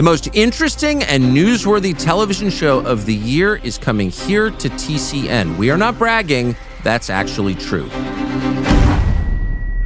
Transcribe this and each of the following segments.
The most interesting and newsworthy television show of the year is coming here to TCN. We are not bragging. That's actually true. The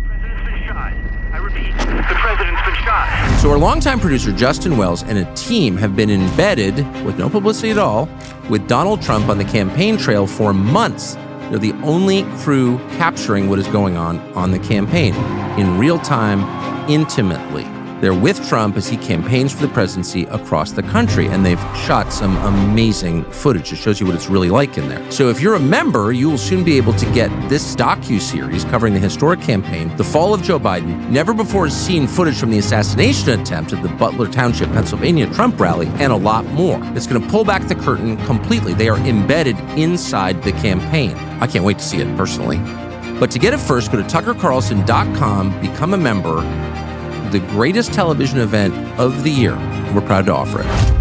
president's been shot. I repeat, the president's been shot. So our longtime producer, Justin Wells, and a team have been embedded, with no publicity at all, with Donald Trump on the campaign trail for months. They're the only crew capturing what is going on the campaign in real time, intimately. They're with Trump as he campaigns for the presidency across the country, and they've shot some amazing footage. It shows you what it's really like in there. So if you're a member, you will soon be able to get this docu-series covering the historic campaign, the fall of Joe Biden, never before seen footage from the assassination attempt at the Butler Township, Pennsylvania Trump rally, and a lot more. It's going to pull back the curtain completely. They are embedded inside the campaign. I can't wait to see it personally. But to get it first, go to tuckercarlson.com, become a member. The greatest television event of the year. We're proud to offer it.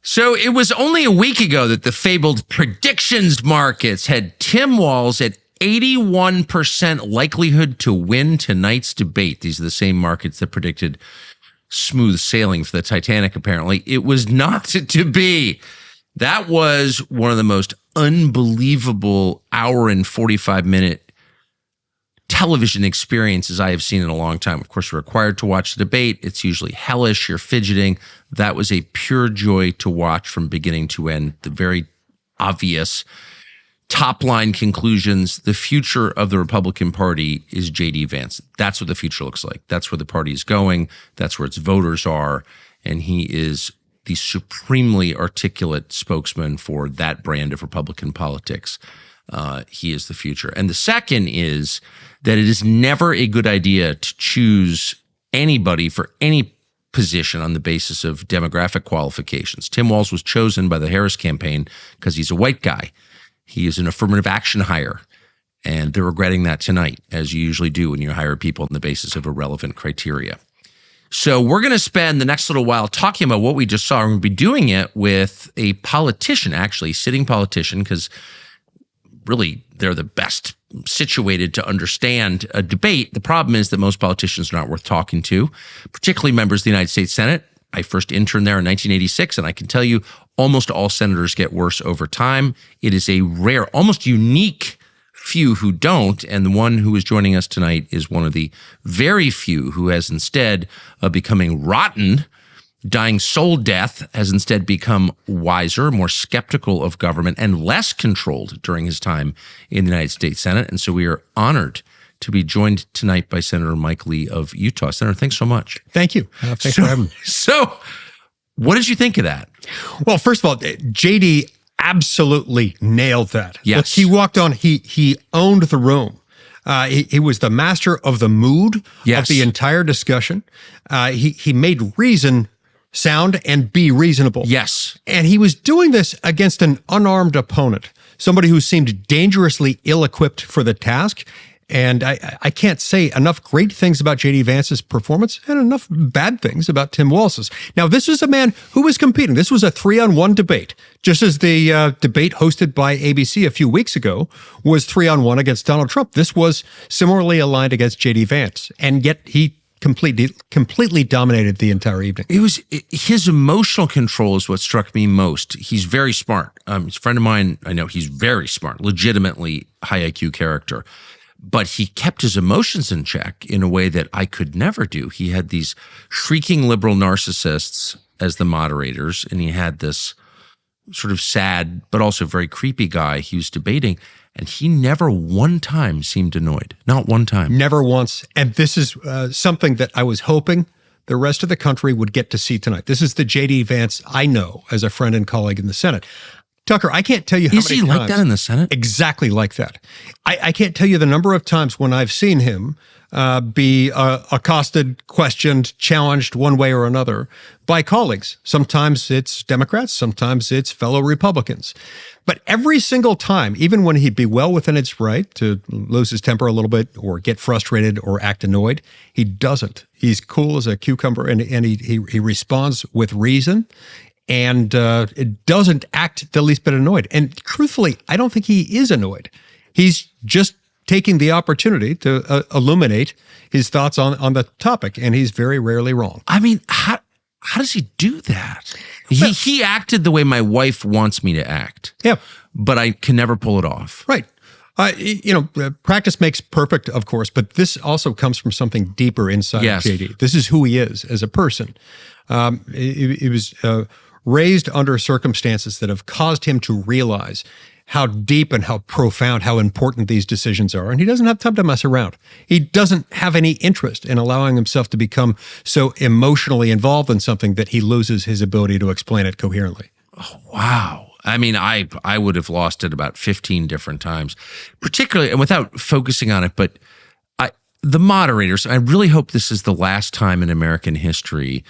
So it was only a week ago that the fabled predictions markets had Tim Walz at 81% likelihood to win tonight's debate. These are the same markets that predicted smooth sailing for the Titanic, apparently. It was not to be. That was one of the most unbelievable hour and 45-minute television experiences I have seen in a long time. Of course, you're required to watch the debate. It's usually hellish. You're fidgeting. That was a pure joy to watch from beginning to end. The very obvious top-line conclusions. The future of the Republican Party is J.D. Vance. That's what the future looks like. That's where the party is going. That's where its voters are. And he is the supremely articulate spokesman for that brand of Republican politics. He is the future. And the second is that it is never a good idea to choose anybody for any position on the basis of demographic qualifications. Tim Walz was chosen by the Harris campaign because he's a white guy. He is an affirmative action hire, and they're regretting that tonight, as you usually do when you hire people on the basis of irrelevant criteria. So we're going to spend the next little while talking about what we just saw. We're going to be doing it with a politician, actually, sitting politician, because really they're the best situated to understand a debate. The problem is that most politicians are not worth talking to, particularly members of the United States Senate. I first interned there in 1986, and I can tell you almost all senators get worse over time. It is a rare, almost unique few who don't, and the one who is joining us tonight is one of the very few who has, instead of becoming rotten, dying soul death, has instead become wiser, more skeptical of government, and less controlled during his time in the United States Senate. And so we are honored to be joined tonight by Senator Mike Lee of Utah. Senator, thanks so much. Thank you. Thanks for having me. So what did you think of that? Well, first of all, JD absolutely nailed that. Yes. Look, he walked on, he owned the room. He was the master of the mood of the entire discussion. He made reason sound and be reasonable. Yes. And he was doing this against an unarmed opponent, somebody who seemed dangerously ill-equipped for the task. And I can't say enough great things about J.D. Vance's performance and enough bad things about Tim Walz's. Now, this is a man who was competing. This was a 3-on-1 debate, just as the debate hosted by ABC a few weeks ago was 3-on-1 against Donald Trump. This was similarly aligned against J.D. Vance, and yet he completely dominated the entire evening. It was his emotional control is what struck me most. He's very smart. He's a friend of mine. I know he's very smart, legitimately high IQ character. But he kept his emotions in check in a way that I could never do. He had these shrieking liberal narcissists as the moderators, and he had this sort of sad but also very creepy guy he was debating, and he never one time seemed annoyed. Not one time. Never once. And this is something that I was hoping the rest of the country would get to see tonight. This is the J.D. Vance I know as a friend and colleague in the Senate. Tucker, I can't tell you how Is many he times. like that in the Senate? Exactly like that. I can't tell you the number of times when I've seen him be accosted, questioned, challenged one way or another by colleagues. Sometimes it's Democrats, sometimes it's fellow Republicans. But every single time, even when he'd be well within his right to lose his temper a little bit or get frustrated or act annoyed, he doesn't. He's cool as a cucumber, and he responds with reason. And it doesn't act the least bit annoyed. And truthfully, I don't think he is annoyed. He's just taking the opportunity to illuminate his thoughts on the topic, and he's very rarely wrong. I mean, how does he do that? He acted the way my wife wants me to act. Yeah. But I can never pull it off. Right. Practice makes perfect, of course, but this also comes from something deeper inside Yes. of JD. This is who he is as a person. He was raised under circumstances that have caused him to realize how deep and how profound, how important these decisions are. And he doesn't have time to mess around. He doesn't have any interest in allowing himself to become so emotionally involved in something that he loses his ability to explain it coherently. Wow. I mean, I would have lost it about 15 different times, particularly, and without focusing on it, but the moderators, I really hope this is the last time in American history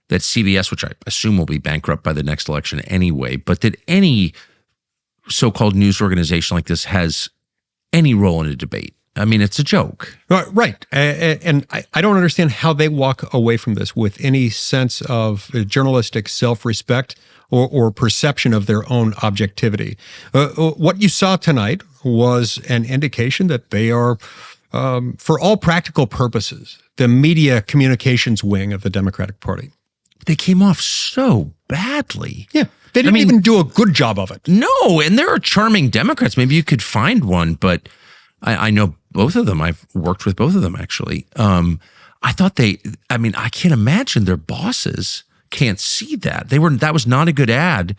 that CBS, which I assume will be bankrupt by the next election anyway, but that any so-called news organization like this has any role in a debate. I mean, it's a joke. Right. And I don't understand how they walk away from this with any sense of journalistic self-respect or perception of their own objectivity. What you saw tonight was an indication that they are, for all practical purposes, the media communications wing of the Democratic Party. They came off so badly. Yeah. They didn't even do a good job of it. No, and there are charming Democrats. Maybe you could find one, but I know both of them. I've worked with both of them, actually. I thought I can't imagine their bosses can't see that. That was not a good ad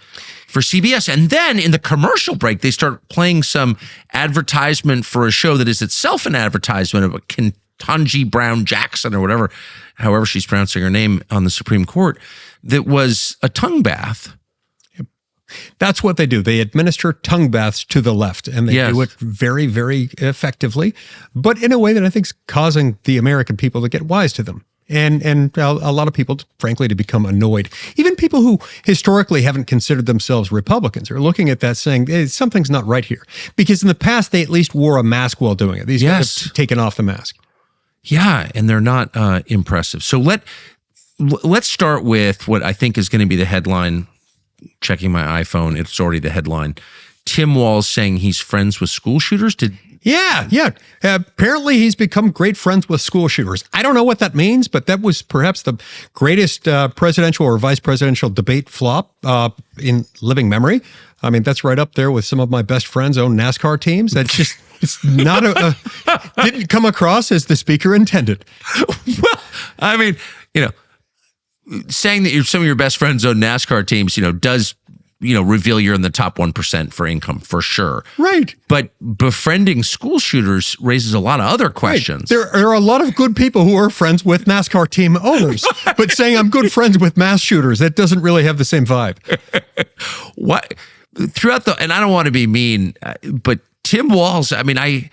for CBS. And then in the commercial break, they start playing some advertisement for a show that is itself an advertisement of a Ketanji Brown Jackson or whatever, however she's pronouncing her name on the Supreme Court, that was a tongue bath. That's what they do. They administer tongue baths to the left, and they do it very, very effectively, but in a way that I think is causing the American people to get wise to them. And a lot of people, frankly, to become annoyed. Even people who historically haven't considered themselves Republicans are looking at that saying, hey, something's not right here. Because in the past, they at least wore a mask while doing it. These guys have taken off the mask. Yeah, and they're not impressive. So let's start with what I think is going to be the headline. Checking my iPhone, it's already the headline. Tim Walz saying he's friends with school shooters. Yeah. Apparently, he's become great friends with school shooters. I don't know what that means, but that was perhaps the greatest presidential or vice presidential debate flop in living memory. I mean, that's right up there with some of my best friends' own NASCAR teams. That's just, it's not didn't come across as the speaker intended. Well, I mean, saying that some of your best friends own NASCAR teams, does, reveal you're in the top 1% for income, for sure. Right. But befriending school shooters raises a lot of other questions. Right. There are a lot of good people who are friends with NASCAR team owners, but saying I'm good friends with mass shooters, that doesn't really have the same vibe. What? And I don't want to be mean, but Tim Walz, and I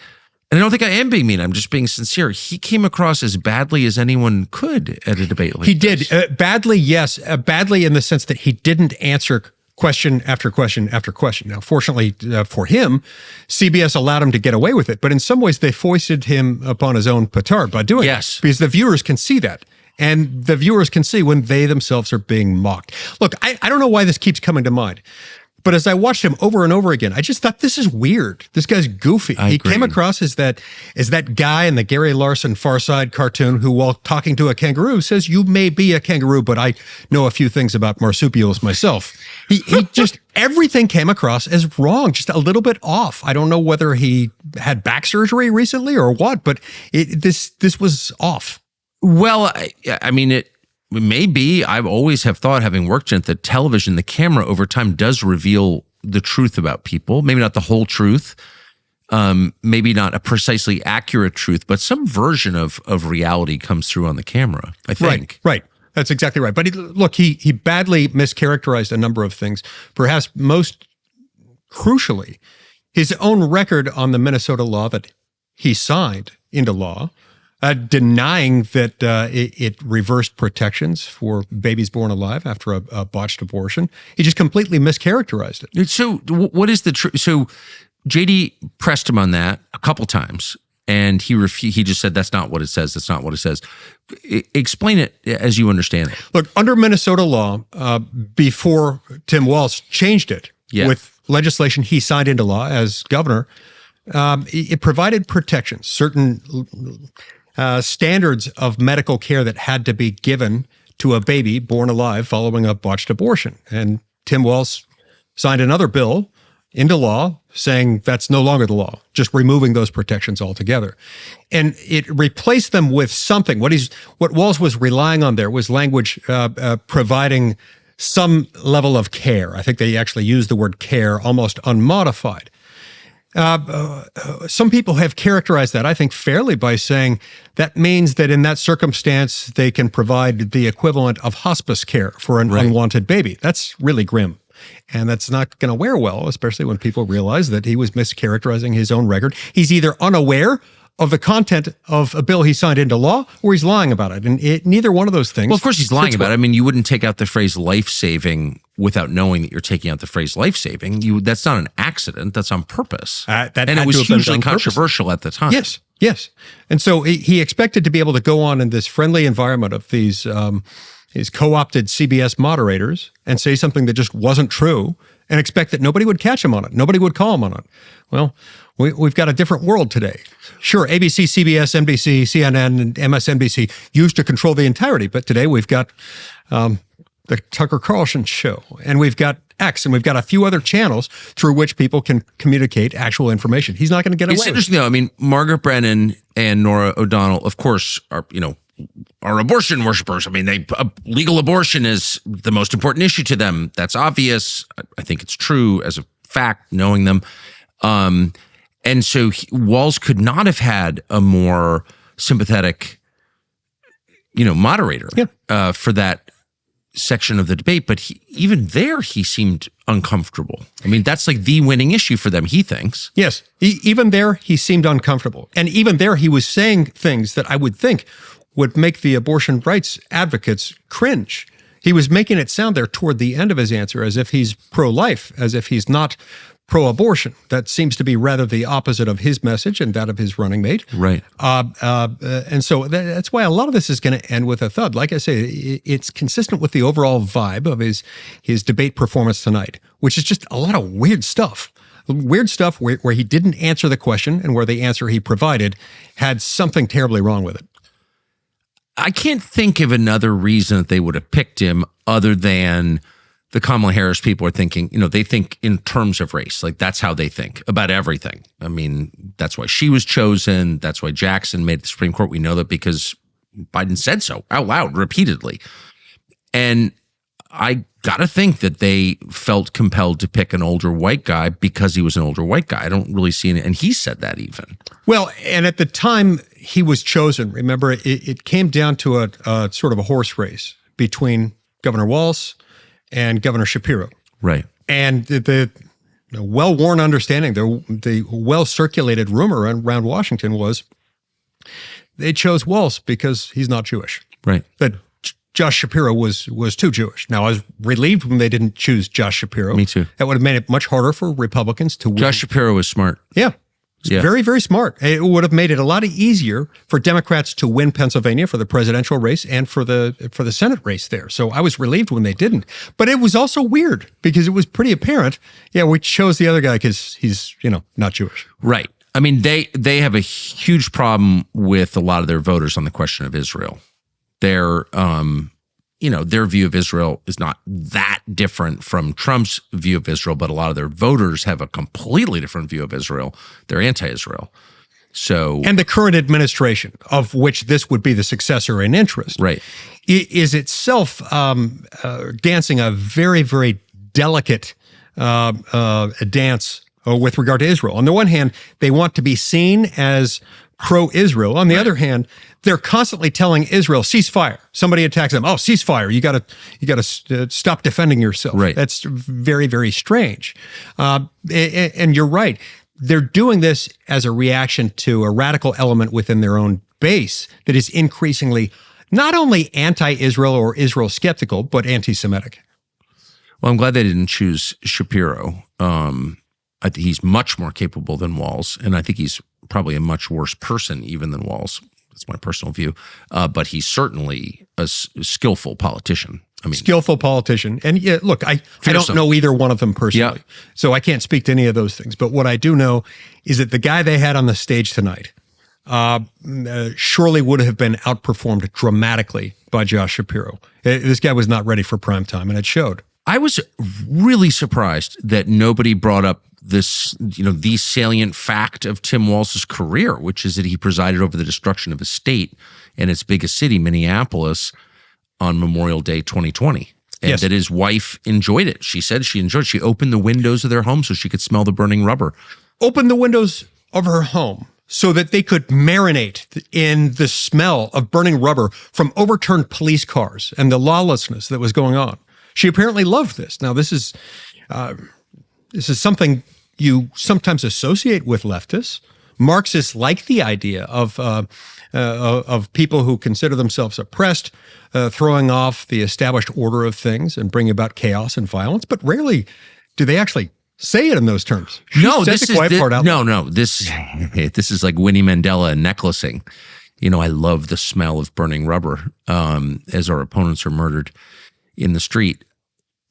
don't think I am being mean. I'm just being sincere. He came across as badly as anyone could at a debate like this. He did. Badly, yes. Badly in the sense that he didn't answer question after question after question. Now, fortunately for him, CBS allowed him to get away with it. But in some ways, they foisted him upon his own petard by doing it. Because the viewers can see that. And the viewers can see when they themselves are being mocked. Look, I don't know why this keeps coming to mind. But as I watched him over and over again, I just thought, this is weird. This guy's goofy. He came across as that guy in the Gary Larson Far Side cartoon who, while talking to a kangaroo, says, you may be a kangaroo, but I know a few things about marsupials myself. He just, everything came across as wrong, just a little bit off. I don't know whether he had back surgery recently or what, but this was off. Well, maybe. I've always have thought, having worked in it, that television, the camera over time does reveal the truth about people. Maybe not the whole truth, maybe not a precisely accurate truth, but some version of reality comes through on the camera, I think. Right. That's exactly right. But look, he badly mischaracterized a number of things. Perhaps most crucially, his own record on the Minnesota law that he signed into law, denying that it reversed protections for babies born alive after a botched abortion. He just completely mischaracterized it. So what is the truth? So JD pressed him on that a couple times, and he just said, that's not what it says. That's not what it says. Explain it as you understand it. Look, under Minnesota law, before Tim Walz changed it with legislation he signed into law as governor, it provided protections, certain standards of medical care that had to be given to a baby born alive following a botched abortion. And Tim Walz signed another bill into law saying that's no longer the law, just removing those protections altogether. And it replaced them with something. What Walz was relying on there was language providing some level of care. I think they actually used the word care almost unmodified. Some people have characterized that, I think, fairly by saying that means that in that circumstance, they can provide the equivalent of hospice care for an unwanted baby. That's really grim. And that's not going to wear well, especially when people realize that he was mischaracterizing his own record. He's either unaware of the content of a bill he signed into law, or he's lying about it. And neither one of those things. Well, of course he's lying about it. I mean, you wouldn't take out the phrase life-saving without knowing that you're taking out the phrase life-saving. That's not an accident. That's on purpose. And it was hugely controversial at the time. Yes. And so he expected to be able to go on in this friendly environment of these co-opted CBS moderators and say something that just wasn't true and expect that nobody would catch him on it. Nobody would call him on it. Well, we've got a different world today. Sure, ABC, CBS, NBC, CNN, and MSNBC used to control the entirety, but today we've got the Tucker Carlson show, and we've got X, and we've got a few other channels through which people can communicate actual information. He's not going to get away with it. It's interesting, though. I mean, Margaret Brennan and Nora O'Donnell, of course, are abortion worshipers. I mean, legal abortion is the most important issue to them. That's obvious. I think it's true as a fact, knowing them. And so Walz could not have had a more sympathetic, moderator for that section of the debate. But even there, he seemed uncomfortable. I mean, that's like the winning issue for them, he thinks. Yes. Even there, he seemed uncomfortable. And even there, he was saying things that I would think would make the abortion rights advocates cringe. He was making it sound there toward the end of his answer as if he's pro-life, as if he's not pro-abortion. That seems to be rather the opposite of his message and that of his running mate. Right. And so that's why a lot of this is going to end with a thud. Like I say, it's consistent with the overall vibe of his debate performance tonight, which is just a lot of weird stuff. Weird stuff where he didn't answer the question and where the answer he provided had something terribly wrong with it. I can't think of another reason that they would have picked him other than the Kamala Harris people are thinking, they think in terms of race. Like, that's how they think about everything. I mean, that's why she was chosen. That's why Jackson made the Supreme Court. We know that because Biden said so out loud repeatedly. And I got to think that they felt compelled to pick an older white guy because he was an older white guy. I don't really see it. And he said that even. Well, and at the time he was chosen, remember, it came down to a sort of a horse race between Governor Walz and Governor Shapiro. Right. And the well-worn understanding, the well-circulated rumor around Washington was they chose Walz because he's not Jewish. Right. But Josh Shapiro was too Jewish. Now, I was relieved when they didn't choose Josh Shapiro. Me too. That would have made it much harder for Republicans to win. Josh Shapiro was smart. Yeah. Very, very smart. It would have made it a lot easier for Democrats to win Pennsylvania for the presidential race and for the Senate race there. So I was relieved when they didn't. But it was also weird because it was pretty apparent. Yeah, we chose the other guy because he's, not Jewish. Right. I mean, they have a huge problem with a lot of their voters on the question of Israel. Their view of Israel is not that different from Trump's view of Israel, but a lot of their voters have a completely different view of Israel. They're anti-Israel. So, and the current administration, of which this would be the successor in interest, right, is itself dancing a very, very delicate dance with regard to Israel. On the one hand, they want to be seen as pro-Israel. On the other hand, they're constantly telling Israel, ceasefire. Somebody attacks them. Oh, ceasefire. You got to stop defending yourself. Right. That's very, very strange. And you're right. They're doing this as a reaction to a radical element within their own base that is increasingly not only anti-Israel or Israel skeptical, but anti-Semitic. Well, I'm glad they didn't choose Shapiro. I think he's much more capable than Walz, and I think he's probably a much worse person even than Walz. That's my personal view. But he's certainly a skillful politician. I mean, skillful politician. And yeah, look, I don't know either one of them personally, so I can't speak to any of those things. But what I do know is that the guy they had on the stage tonight surely would have been outperformed dramatically by Josh Shapiro. This guy was not ready for prime time, and it showed. I was really surprised that nobody brought up this, the salient fact of Tim Walz's career, which is that he presided over the destruction of a state and its biggest city, Minneapolis, on Memorial Day 2020. And that his wife enjoyed it. She said she enjoyed it. She opened the windows of their home so she could smell the burning rubber. Opened the windows of her home so that they could marinate in the smell of burning rubber from overturned police cars and the lawlessness that was going on. She apparently loved this. Now, this is something you sometimes associate with leftists. Marxists like the idea of people who consider themselves oppressed, throwing off the established order of things and bringing about chaos and violence. But rarely do they actually say it in those terms. No, this is this is like Winnie Mandela and necklacing. I love the smell of burning rubber as our opponents are murdered in the street.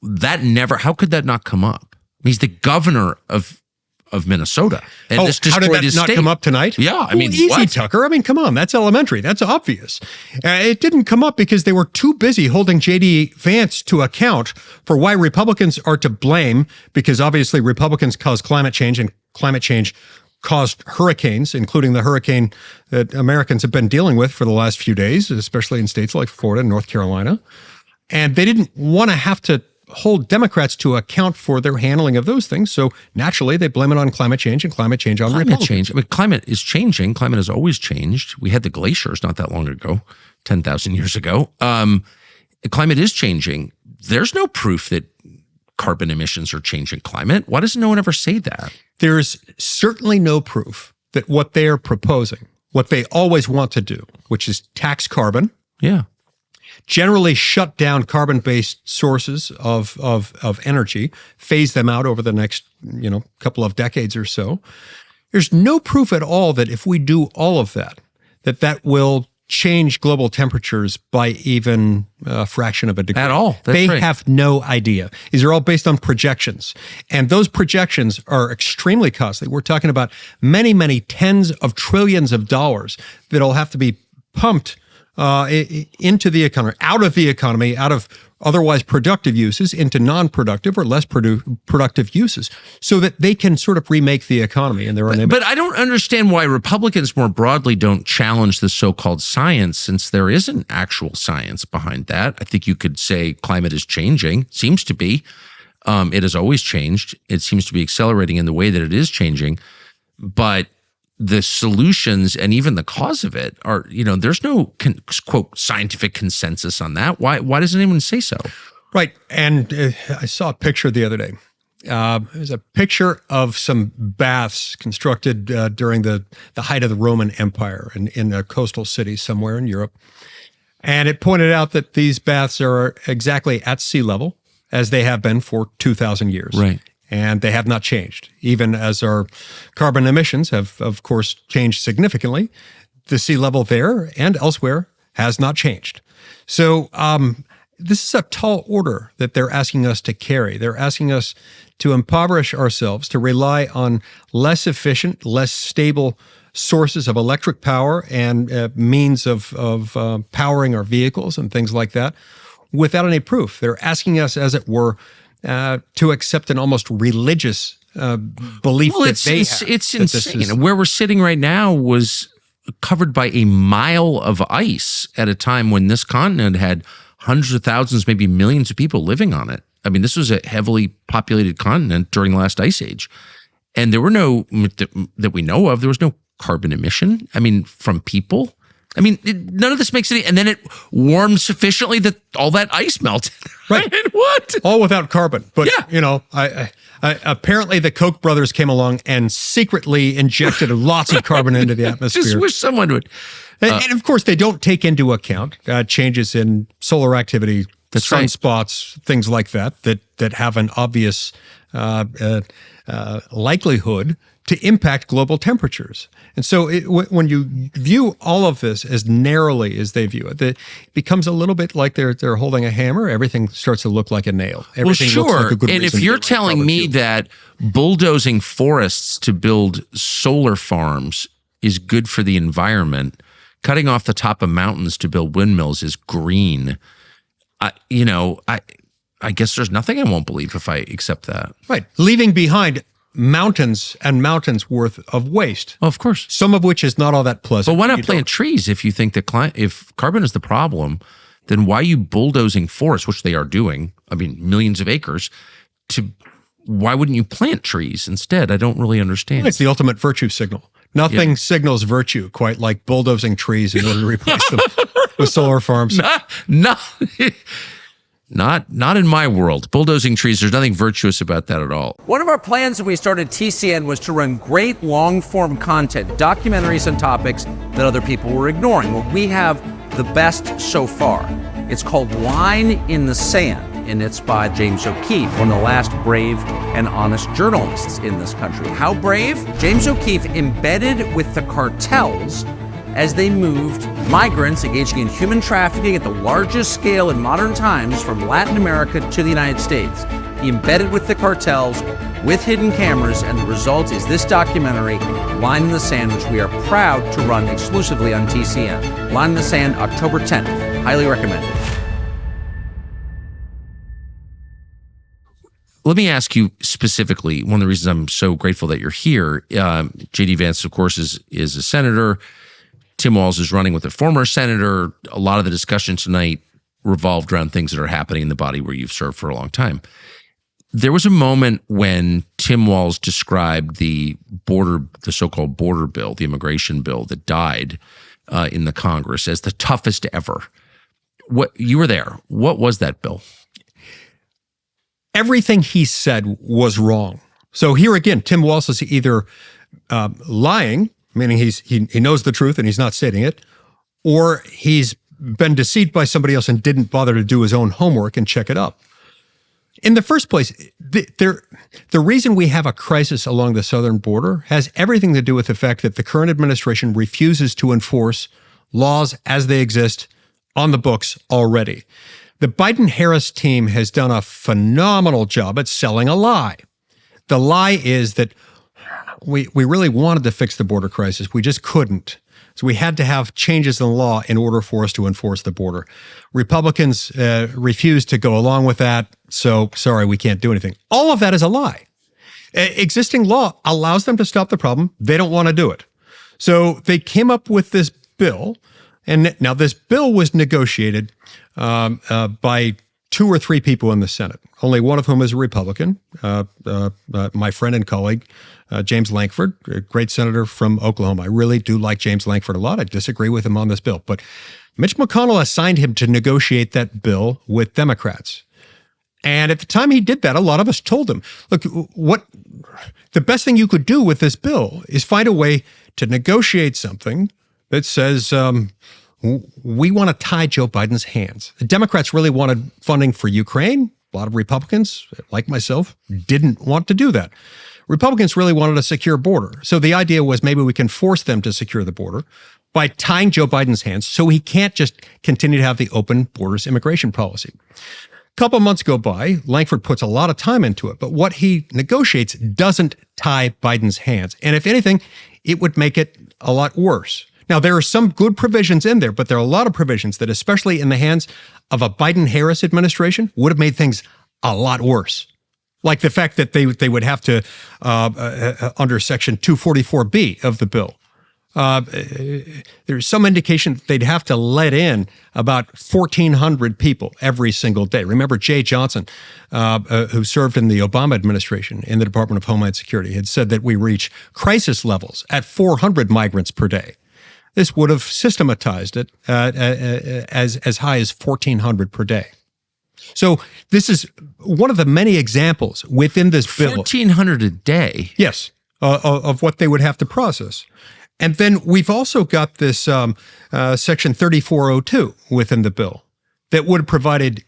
How could that not come up? He's the governor of Minnesota. And this how did that his not state. come up tonight? Yeah, easy, what? Tucker. I mean, come on, that's elementary. That's obvious. It didn't come up because they were too busy holding J.D. Vance to account for why Republicans are to blame, because obviously Republicans caused climate change, and climate change caused hurricanes, including the hurricane that Americans have been dealing with for the last few days, especially in states like Florida and North Carolina. And they didn't want to have to hold Democrats to account for their handling of those things. So naturally, they blame it on climate change and climate change on Republicans. Change. I mean, climate is changing. Climate has always changed. We had the glaciers not that long ago, 10,000 years ago. Climate is changing. There's no proof that carbon emissions are changing climate. Why doesn't no one ever say that? There's certainly no proof that what they are proposing, what they always want to do, which is tax carbon. Yeah. Generally shut down carbon-based sources of energy, phase them out over the next, couple of decades or so. There's no proof at all that if we do all of that, that will change global temperatures by even a fraction of a degree. At all. They have no idea. These are all based on projections. And those projections are extremely costly. We're talking about many, many tens of trillions of dollars that'll have to be pumped into the economy, out of otherwise productive uses into non-productive or less productive uses, so that they can sort of remake the economy in their own image. But I don't understand why Republicans more broadly don't challenge the so-called science, since there isn't actual science behind that. I think you could say climate is changing, seems to be. It has always changed. It seems to be accelerating in the way that it is changing. But the solutions and even the cause of it are, there's no quote scientific consensus on that. Why doesn't anyone say so? Right. And I saw a picture the other day. It was a picture of some baths constructed during the height of the Roman Empire in a coastal city somewhere in Europe. And it pointed out that these baths are exactly at sea level, as they have been for 2,000 years. Right. And they have not changed. Even as our carbon emissions have, of course, changed significantly, the sea level there and elsewhere has not changed. So this is a tall order that they're asking us to carry. They're asking us to impoverish ourselves, to rely on less efficient, less stable sources of electric power and means of powering our vehicles and things like that without any proof. They're asking us, as it were, to accept an almost religious belief that they have. It's insane. Where we're sitting right now was covered by a mile of ice at a time when this continent had hundreds of thousands, maybe millions of people living on it. I mean, this was a heavily populated continent during the last ice age. And there were no, that we know of, there was no carbon emission. I mean, from people. I mean, none of this makes any, and then it warmed sufficiently that all that ice melted. Right. What? All without carbon. But, Yeah. I apparently the Koch brothers came along and secretly injected lots of carbon into the atmosphere. Just wish someone would. And of course, they don't take into account changes in solar activity, That's right. sunspots, things like that have an obvious likelihood to impact global temperatures. And so when you view all of this as narrowly as they view it, it becomes a little bit like they're holding a hammer. Everything starts to look like a nail. Everything Well, looks sure. like a good And if reason to you're get rid of telling carbon me fuel. that bulldozing forests to build solar farms is good for the environment, cutting off the top of mountains to build windmills is green, I guess there's nothing I won't believe if I accept that. Right. Leaving behind mountains and mountains worth of waste, Oh, of course. some of which is not all that pleasant. But why not You plant trees if you think that if carbon is the problem, then why are you bulldozing forests, which they are doing? I mean, millions of acres. Why wouldn't you plant trees instead? I don't really understand. It's the ultimate virtue signal. Nothing signals virtue quite like bulldozing trees in order to replace them with solar farms. Not in my world. Bulldozing trees, there's nothing virtuous about that at all. One of our plans when we started TCN was to run great long-form content, documentaries on topics that other people were ignoring. Well, we have the best so far. It's called Line in the Sand, and it's by James O'Keefe, one of the last brave and honest journalists in this country. How brave? James O'Keefe embedded with the cartels as they moved migrants engaging in human trafficking at the largest scale in modern times from Latin America to the United States. He embedded with the cartels with hidden cameras, and the result is this documentary, Line in the Sand, which we are proud to run exclusively on TCN. Line in the Sand, October 10th. Highly recommended. Let me ask you specifically, one of the reasons I'm so grateful that you're here, J.D. Vance, of course, is a senator. Tim Walz is running with a former senator. A lot of the discussion tonight revolved around things that are happening in the body where you've served for a long time. There was a moment when Tim Walz described the so-called border bill, the immigration bill that died in the Congress as the toughest ever. You were there. What was that bill? Everything he said was wrong. So here again, Tim Walz is either lying, meaning he knows the truth and he's not stating it, or he's been deceived by somebody else and didn't bother to do his own homework and check it up. In the first place, the reason we have a crisis along the southern border has everything to do with the fact that the current administration refuses to enforce laws as they exist on the books already. The Biden-Harris team has done a phenomenal job at selling a lie. The lie is that we really wanted to fix the border crisis. We just couldn't. So we had to have changes in law in order for us to enforce the border. Republicans refused to go along with that. So sorry, we can't do anything. All of that is a lie. Existing law allows them to stop the problem. They don't want to do it. So they came up with this bill. And now this bill was negotiated by 2 or 3 people in the Senate, only one of whom is a Republican, my friend and colleague, James Lankford, a great senator from Oklahoma. I really do like James Lankford a lot. I disagree with him on this bill. But Mitch McConnell assigned him to negotiate that bill with Democrats. And at the time he did that, a lot of us told him, look, the best thing you could do with this bill is find a way to negotiate something that says we want to tie Joe Biden's hands. The Democrats really wanted funding for Ukraine. A lot of Republicans, like myself, didn't want to do that. Republicans really wanted a secure border. So the idea was maybe we can force them to secure the border by tying Joe Biden's hands so he can't just continue to have the open borders immigration policy. A couple months go by. Lankford puts a lot of time into it, but what he negotiates doesn't tie Biden's hands. And if anything, it would make it a lot worse. Now, there are some good provisions in there, but there are a lot of provisions that, especially in the hands of a Biden-Harris administration, would have made things a lot worse. Like the fact that they would have to, under Section 244B of the bill, there's some indication that they'd have to let in about 1,400 people every single day. Remember, Jay Johnson, who served in the Obama administration in the Department of Homeland Security, had said that we reach crisis levels at 400 migrants per day. This would have systematized it as high as 1,400 per day. So this is one of the many examples within this bill. 1,400 a day? Yes, of what they would have to process. And then we've also got this Section 3402 within the bill that would have provided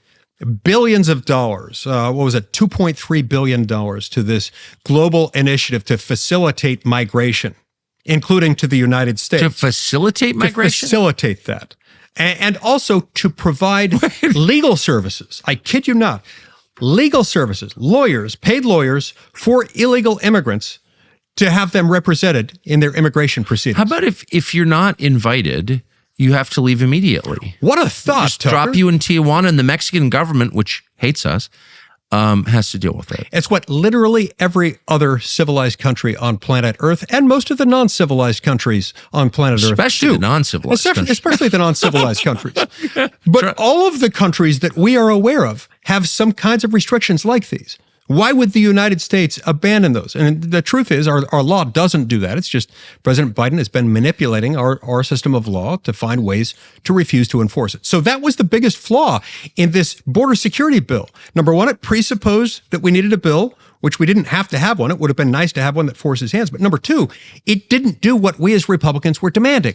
billions of dollars, $2.3 billion to this global initiative to facilitate migration, including to the United States. To facilitate migration? To facilitate that. And also to provide legal services. I kid you not. Legal services, lawyers, paid lawyers for illegal immigrants to have them represented in their immigration proceedings. How about if you're not invited, you have to leave immediately? What a thought, Just Tucker. drop you in Tijuana, and the Mexican government, which hates us, has to deal with it. It's what literally every other civilized country on planet Earth and most of the non-civilized countries on planet Earth Especially do. the non-civilized countries. Especially the non-civilized countries. But all of the countries that we are aware of have some kinds of restrictions like these. Why would the United States abandon those? And the truth is, our law doesn't do that. It's just President Biden has been manipulating our system of law to find ways to refuse to enforce it. So that was the biggest flaw in this border security bill. Number one, it presupposed that we needed a bill, which we didn't have to have one. It would have been nice to have one that forces hands. But number two, it didn't do what we as Republicans were demanding.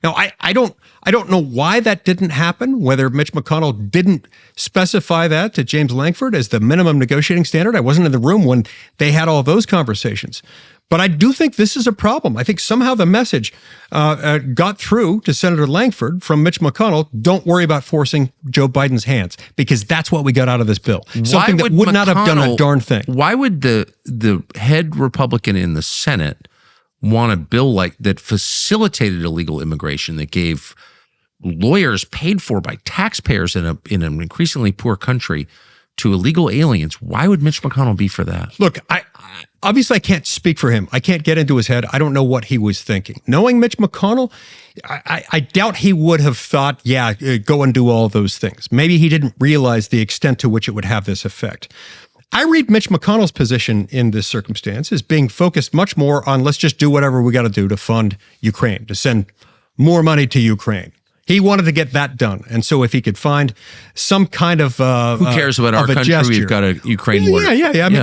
Now, I don't know why that didn't happen, whether Mitch McConnell didn't specify that to James Lankford as the minimum negotiating standard. I wasn't in the room when they had all those conversations. But I do think this is a problem. I think somehow the message got through to Senator Lankford from Mitch McConnell, don't worry about forcing Joe Biden's hands, because that's what we got out of this bill. Something that would not have done a darn thing. Why would the head Republican in the Senate want a bill like that facilitated illegal immigration, that gave lawyers paid for by taxpayers in an increasingly poor country to illegal aliens? Why would Mitch McConnell be for that? Look, obviously I can't speak for him. I can't get into his head. I don't know what he was thinking. Knowing Mitch McConnell, I doubt he would have thought, yeah, go and do all those things. Maybe he didn't realize the extent to which it would have this effect. I read Mitch McConnell's position in this circumstance as being focused much more on let's just do whatever we got to do to fund Ukraine, to send more money to Ukraine. He wanted to get that done. And so if he could find some kind of who cares about our country? Gesture, We've got a Ukraine war. Yeah. I mean,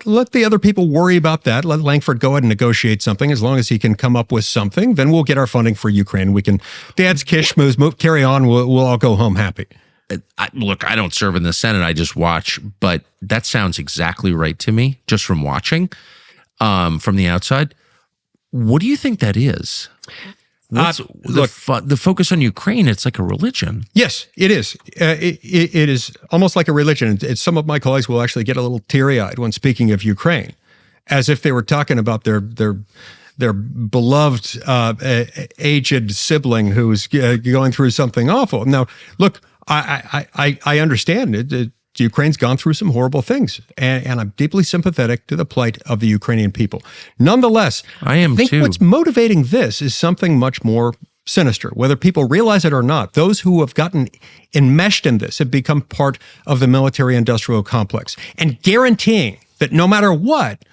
let the other people worry about that. Let Lankford go ahead and negotiate something. As long as he can come up with something, then we'll get our funding for Ukraine. We can dance, kiss, schmooze, carry on. We'll all go home happy. Look, I don't serve in the Senate. I just watch, but that sounds exactly right to me, just from watching from the outside. What do you think that is? The focus on Ukraine, it's like a religion. Yes, it is. It is almost like a religion. Some of my colleagues will actually get a little teary-eyed when speaking of Ukraine, as if they were talking about their beloved aged sibling who's going through something awful. Now, look, I understand it. Ukraine's gone through some horrible things, and I'm deeply sympathetic to the plight of the Ukrainian people. Nonetheless, I think what's motivating this is something much more sinister. Whether people realize it or not, those who have gotten enmeshed in this have become part of the military-industrial complex, and guaranteeing that no matter what,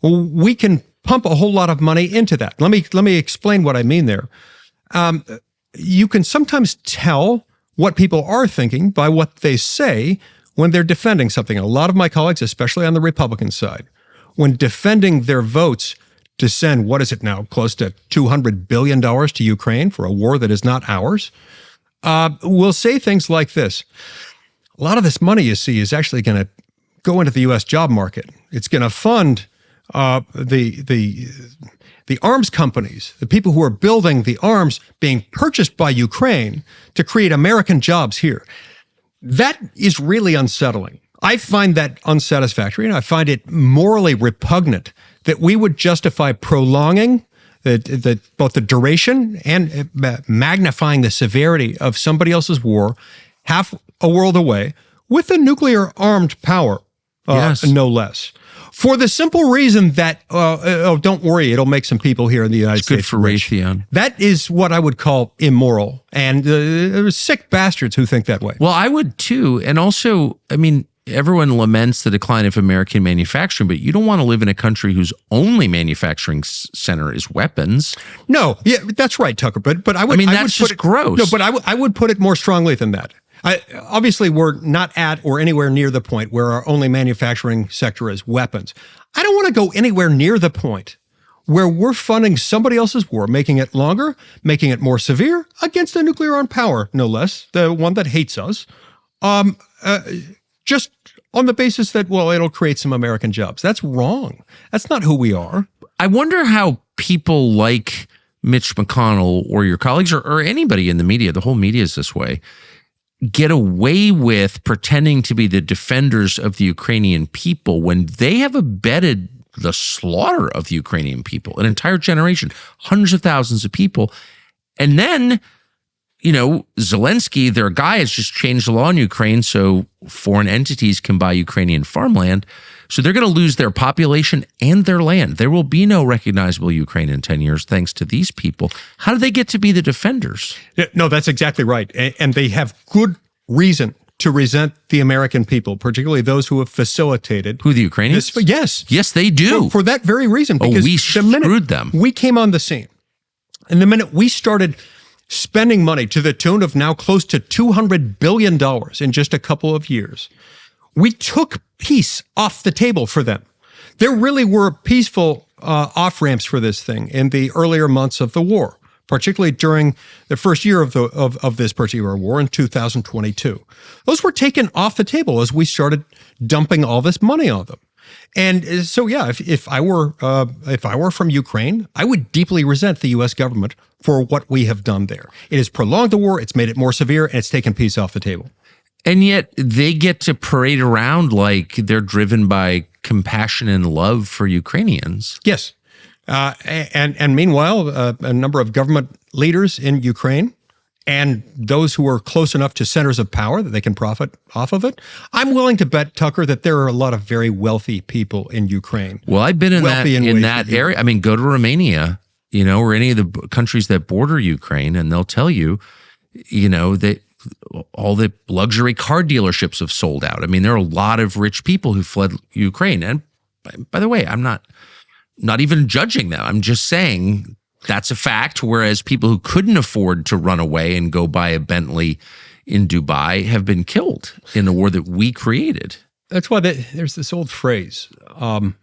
we can pump a whole lot of money into that. Let me explain what I mean there. You can sometimes tell what people are thinking by what they say when they're defending something. A lot of my colleagues, especially on the Republican side, when defending their votes to send, what is it now, close to $200 billion to Ukraine for a war that is not ours, will say things like this. A lot of this money, you see, is actually going to go into the U.S. job market. It's going to fund the arms companies, the people who are building the arms being purchased by Ukraine to create American jobs here. That is really unsettling. I find that unsatisfactory, and I find it morally repugnant that we would justify prolonging both the duration and magnifying the severity of somebody else's war half a world away with a nuclear armed power, no less, For the simple reason that, don't worry, it'll make some people here in the United States Good for rich. Raytheon. That is what I would call immoral, and sick bastards who think that way. Well, I would too. And also, I mean, everyone laments the decline of American manufacturing, but you don't want to live in a country whose only manufacturing center is weapons. No, yeah, that's right, Tucker. But I would. I mean, would that's put just it, gross. No, but I would put it more strongly than that. Obviously, we're not at or anywhere near the point where our only manufacturing sector is weapons. I don't want to go anywhere near the point where we're funding somebody else's war, making it longer, making it more severe against a nuclear armed power, no less, the one that hates us, just on the basis that, well, it'll create some American jobs. That's wrong. That's not who we are. I wonder how people like Mitch McConnell or your colleagues or anybody in the media, the whole media is this way, get away with pretending to be the defenders of the Ukrainian people when they have abetted the slaughter of the Ukrainian people, an entire generation, hundreds of thousands of people. And then, you know, Zelensky, their guy, has just changed the law in Ukraine so foreign entities can buy Ukrainian farmland. So they're going to lose their population and their land. There will be no recognizable Ukraine in 10 years thanks to these people. How do they get to be the defenders? No, that's exactly right. And they have good reason to resent the American people, particularly those who have facilitated. Who, the Ukrainians? Yes. Yes, they do. For that very reason. Because we screwed them. We came on the scene, and the minute we started spending money to the tune of now close to $200 billion in just a couple of years, we took peace off the table for them. There really were peaceful off-ramps for this thing in the earlier months of the war, particularly during the first year of this particular war in 2022. Those were taken off the table as we started dumping all this money on them. And so, yeah, if I were from Ukraine, I would deeply resent the U.S. government for what we have done there. It has prolonged the war, it's made it more severe, and it's taken peace off the table. And yet they get to parade around like they're driven by compassion and love for Ukrainians. Yes. And meanwhile, a number of government leaders in Ukraine and those who are close enough to centers of power that they can profit off of it. I'm willing to bet, Tucker, that there are a lot of very wealthy people in Ukraine. Well, I've been in that area. I mean, go to Romania, you know, or any of the countries that border Ukraine, and they'll tell you, you know, that all the luxury car dealerships have sold out. I mean, there are a lot of rich people who fled Ukraine. And by the way, I'm not even judging them. I'm just saying that's a fact. Whereas people who couldn't afford to run away and go buy a Bentley in Dubai have been killed in the war that we created. That's why there's this old phrase. A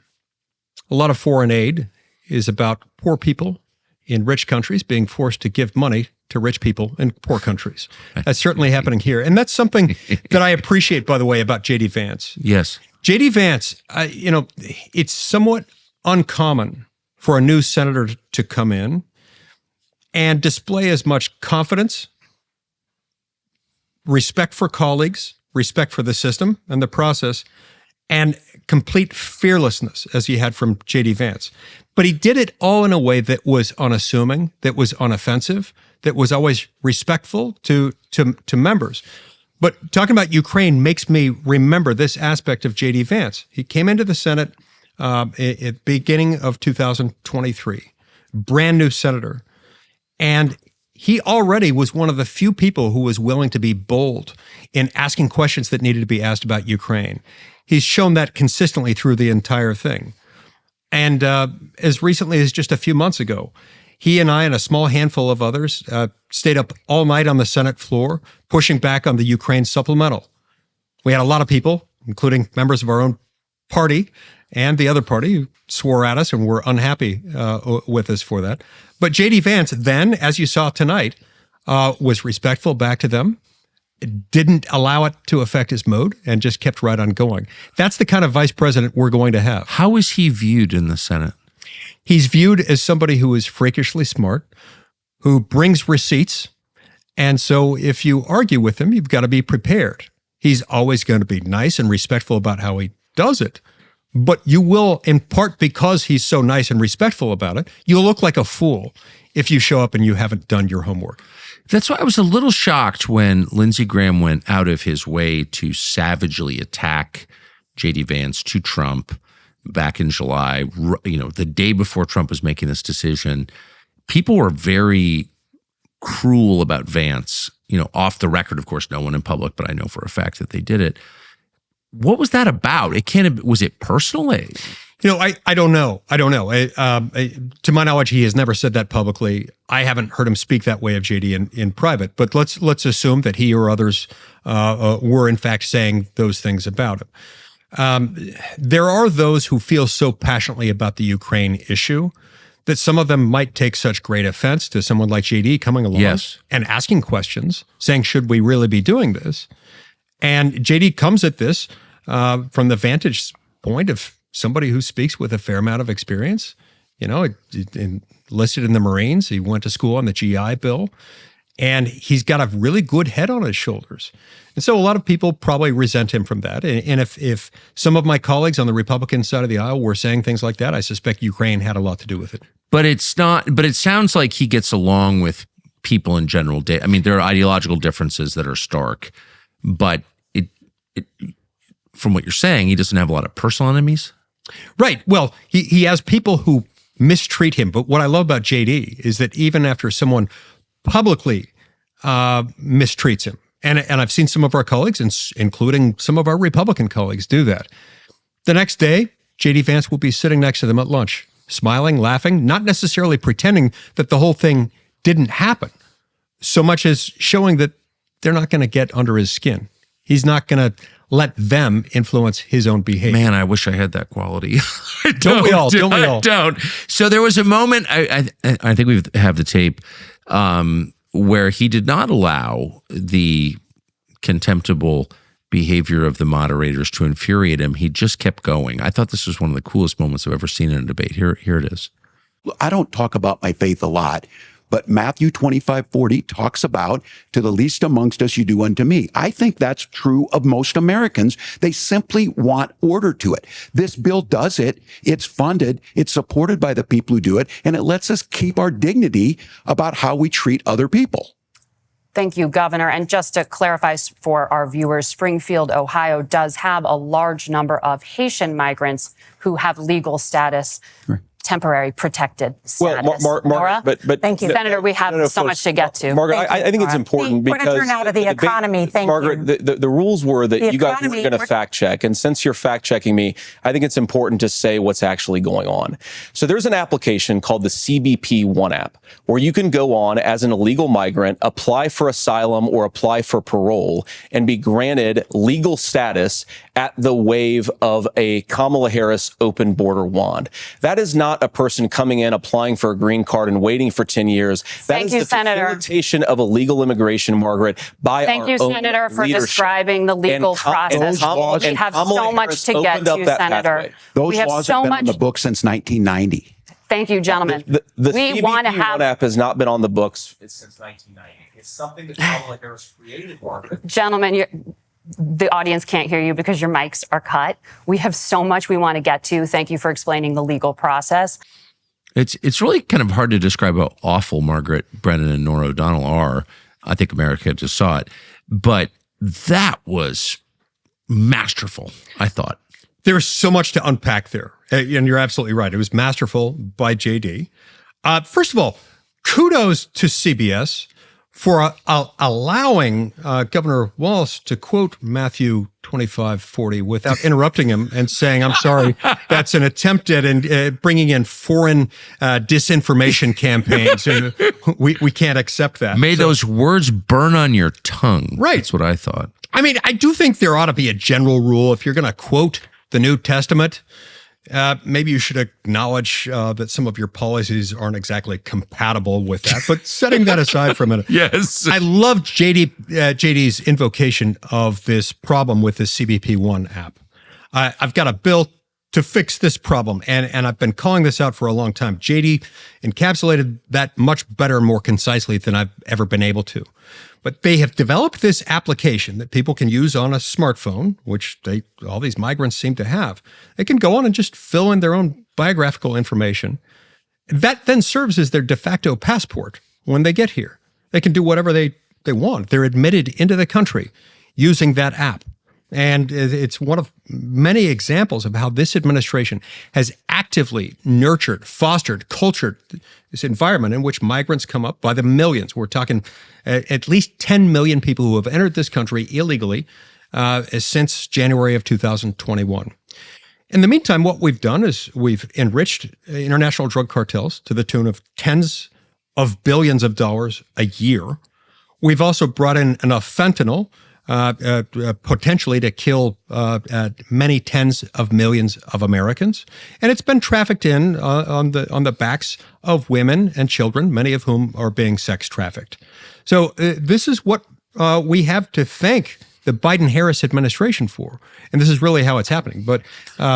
lot of foreign aid is about poor people in rich countries being forced to give money to rich people in poor countries. That's certainly happening here. And that's something that I appreciate, by the way, about J.D. Vance. Yes. J.D. Vance, you know, it's somewhat uncommon for a new senator to come in and display as much confidence, respect for colleagues, respect for the system and the process, and complete fearlessness as he had from J.D. Vance. But he did it all in a way that was unassuming, that was unoffensive, that was always respectful to members. But talking about Ukraine makes me remember this aspect of J.D. Vance. He came into the Senate at the beginning of 2023, brand new senator. And he already was one of the few people who was willing to be bold in asking questions that needed to be asked about Ukraine. He's shown that consistently through the entire thing. And as recently as just a few months ago, he and I and a small handful of others stayed up all night on the Senate floor, pushing back on the Ukraine supplemental. We had a lot of people, including members of our own party and the other party, who swore at us and were unhappy with us for that. But J.D. Vance then, as you saw tonight, was respectful back to them, didn't allow it to affect his mood, and just kept right on going. That's the kind of vice president we're going to have. How is he viewed in the Senate? He's viewed as somebody who is freakishly smart, who brings receipts. And so if you argue with him, you've got to be prepared. He's always going to be nice and respectful about how he does it. But you will, in part because he's so nice and respectful about it, you'll look like a fool if you show up and you haven't done your homework. That's why I was a little shocked when Lindsey Graham went out of his way to savagely attack J.D. Vance, to Trump, back in July, the day before Trump was making this decision, people were very cruel about Vance, off the record. Of course, no one in public, but I know for a fact that they did it. What was that about? Was it personal? I don't know. To my knowledge, he has never said that publicly. I haven't heard him speak that way of JD in private, but let's assume that he or others were in fact saying those things about him. There are those who feel so passionately about the Ukraine issue that some of them might take such great offense to someone like JD coming along and asking questions, saying, should we really be doing this? And JD comes at this from the vantage point of somebody who speaks with a fair amount of experience, enlisted in the Marines. He went to school on the GI Bill, and he's got a really good head on his shoulders. And so a lot of people probably resent him from that. And if some of my colleagues on the Republican side of the aisle were saying things like that, I suspect Ukraine had a lot to do with it. But it's not. But it sounds like he gets along with people in general. There are ideological differences that are stark, but it from what you're saying, he doesn't have a lot of personal enemies. Right. Well, he has people who mistreat him. But what I love about JD is that even after someone publicly mistreats him, and I've seen some of our colleagues, including some of our Republican colleagues, do that, the next day, JD Vance will be sitting next to them at lunch, smiling, laughing, not necessarily pretending that the whole thing didn't happen, so much as showing that they're not going to get under his skin. He's not going to let them influence his own behavior. Man, I wish I had that quality. Don't we all? I don't. So there was a moment, I think we have the tape, where he did not allow the contemptible behavior of the moderators to infuriate him. He just kept going. I thought this was one of the coolest moments I've ever seen in a debate. Here it is. I don't talk about my faith a lot, but Matthew 25:40 talks about, to the least amongst us, you do unto me. I think that's true of most Americans. They simply want order to it. This bill does it. It's funded. It's supported by the people who do it. And it lets us keep our dignity about how we treat other people. Thank you, Governor. And just to clarify for our viewers, Springfield, Ohio does have a large number of Haitian migrants who have legal status. Right. Temporary protected status. Well, but thank you, Senator. We have so much to get to. Margaret, I think it's important because turn out of the economy. Thank Margaret, you. The rules were that you guys were going to fact check, and since you're fact checking me, I think it's important to say what's actually going on. So there's an application called the CBP One app, where you can go on as an illegal migrant, apply for asylum or apply for parole, and be granted legal status at the wave of a Kamala Harris open border wand. That is not a person coming in, applying for a green card and waiting for 10 years. That is the facilitation of illegal immigration, Margaret, by our own leadership. Thank you, Senator, for describing the legal process. We have so much to get to, Senator. Those laws have been on the books since 1990. Thank you, gentlemen. The CBP One app has not been on the books since 1990. It's something that Kamala Harris created, Margaret. Gentlemen, the audience can't hear you because your mics are cut. We have so much we want to get to. Thank you for explaining the legal process. It's really kind of hard to describe how awful Margaret Brennan and Norah O'Donnell are. I think America just saw it. But that was masterful, I thought. There's so much to unpack there. And you're absolutely right. It was masterful by JD. First of all, kudos to CBS for allowing Governor Walz to quote Matthew 25:40 without interrupting him and saying, I'm sorry, that's an attempt at bringing in foreign disinformation campaigns. And we can't accept that. May those words burn on your tongue. Right. That's what I thought. I mean, I do think there ought to be a general rule. If you're going to quote the New Testament, maybe you should acknowledge that some of your policies aren't exactly compatible with that. But setting that aside for a minute, yes, I loved JD's invocation of this problem with the CBP One app. I've got a bill to fix this problem, and I've been calling this out for a long time. JD encapsulated that much better and more concisely than I've ever been able to. But they have developed this application that people can use on a smartphone, which all these migrants seem to have. They can go on and just fill in their own biographical information. That then serves as their de facto passport when they get here. They can do whatever they want. They're admitted into the country using that app. And it's one of many examples of how this administration has actively nurtured, fostered, cultured this environment in which migrants come up by the millions. We're talking at least 10 million people who have entered this country illegally since January of 2021. In the meantime, what we've done is we've enriched international drug cartels to the tune of tens of billions of dollars a year. We've also brought in enough fentanyl potentially to kill many tens of millions of Americans, and it's been trafficked in on the backs of women and children, many of whom are being sex trafficked. So this is what we have to thank the Biden-Harris administration for, and this is really how it's happening. But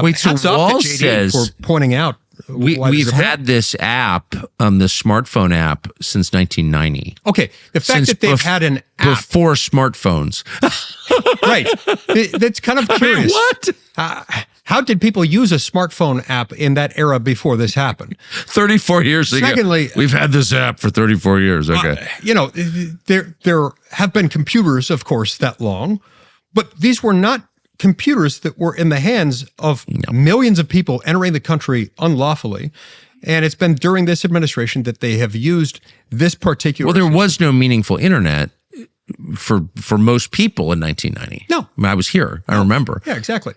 wait, so hats off Walz to JD says for pointing out. We've had this app, the smartphone app, since 1990. Okay, the fact that they've had an app before smartphones, right? That's kind of curious. What? How did people use a smartphone app in that era before this happened? 34 years ago. Secondly, we've had this app for 34 years. Okay, there have been computers, of course, that long, but these were not computers that were in the hands of millions of people entering the country unlawfully. And it's been during this administration that they have used this particular. Well, there was no meaningful internet for most people in 1990. No. I was here. I remember. Yeah, exactly.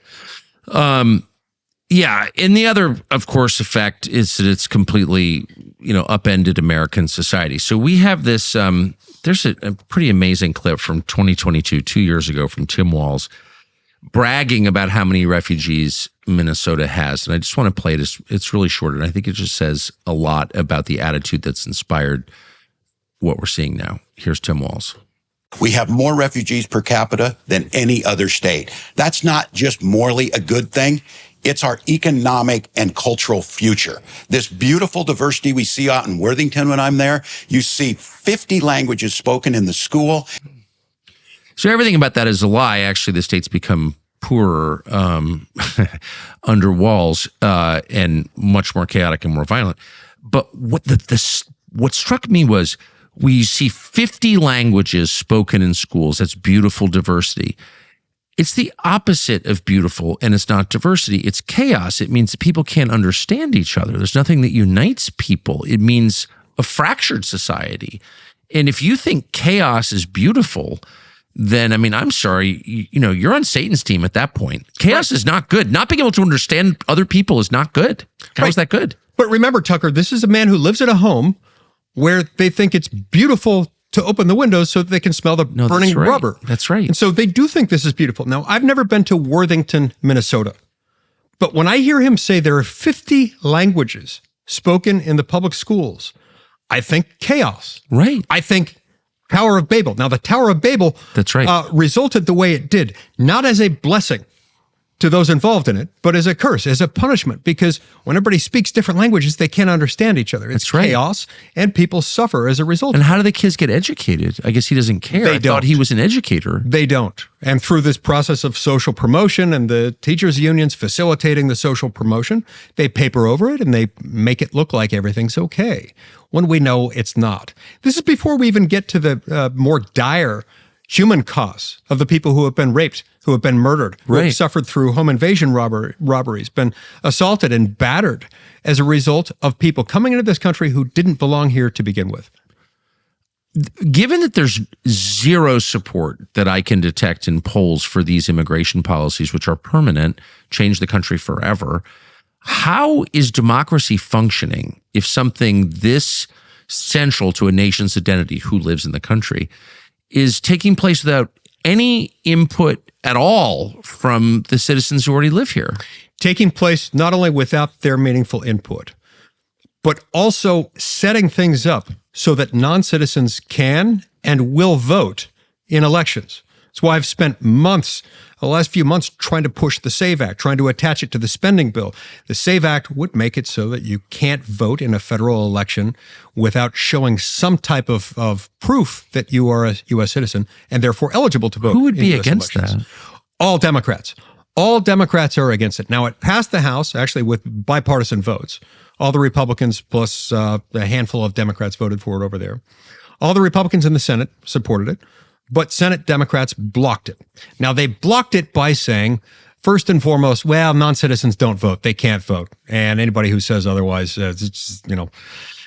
Yeah. And the other, of course, effect is that it's completely, upended American society. So we have this, there's a pretty amazing clip from 2022, 2 years ago, from Tim Walz, bragging about how many refugees Minnesota has. And I just want to play it. It's really short, and I think it just says a lot about the attitude that's inspired what we're seeing now. Here's Tim Walz. We have more refugees per capita than any other state. That's not just morally a good thing. It's our economic and cultural future. This beautiful diversity we see out in Worthington when I'm there, you see 50 languages spoken in the school. So everything about that is a lie. Actually, the state's become poorer under Walz and much more chaotic and more violent. But what struck me was we see 50 languages spoken in schools. That's beautiful diversity. It's the opposite of beautiful, and it's not diversity. It's chaos. It means that people can't understand each other. There's nothing that unites people. It means a fractured society. And if you think chaos is beautiful, then, I'm sorry, you're on Satan's team at that point. Chaos is not good. Not being able to understand other people is not good. How is that good? But remember, Tucker, this is a man who lives at a home where they think it's beautiful to open the windows so that they can smell the burning rubber. That's right. And so they do think this is beautiful. Now, I've never been to Worthington, Minnesota, but when I hear him say there are 50 languages spoken in the public schools, I think chaos. Right. I think Tower of Babel. Now, the Tower of Babel that's right. Resulted the way it did, not as a blessing to those involved in it, but as a curse, as a punishment, because when everybody speaks different languages, they can't understand each other. It's chaos, and people suffer as a result. And how do the kids get educated? I guess he doesn't care. I thought he was an educator. They don't. And through this process of social promotion and the teachers' unions facilitating the social promotion, they paper over it and they make it look like everything's okay, when we know it's not. This is before we even get to the more dire human costs of the people who have been raped, who have been murdered, who have suffered through home invasion robberies, been assaulted and battered as a result of people coming into this country who didn't belong here to begin with. Given that there's zero support that I can detect in polls for these immigration policies, which are permanent, change the country forever, how is democracy functioning if something this central to a nation's identity, who lives in the country, is taking place without any input at all from the citizens who already live here? Taking place not only without their meaningful input, but also setting things up so that non-citizens can and will vote in elections. That's why I've spent the last few months, trying to push the SAVE Act, trying to attach it to the spending bill. The SAVE Act would make it so that you can't vote in a federal election without showing some type of proof that you are a U.S. citizen and therefore eligible to vote. Who would be US against elections. that? All Democrats. All Democrats are against it. Now, it passed the House, actually, with bipartisan votes. All the Republicans plus a handful of Democrats voted for it over there. All the Republicans in the Senate supported it. But Senate Democrats blocked it. Now, they blocked it by saying, first and foremost, well, non-citizens don't vote. They can't vote. And anybody who says otherwise, it's,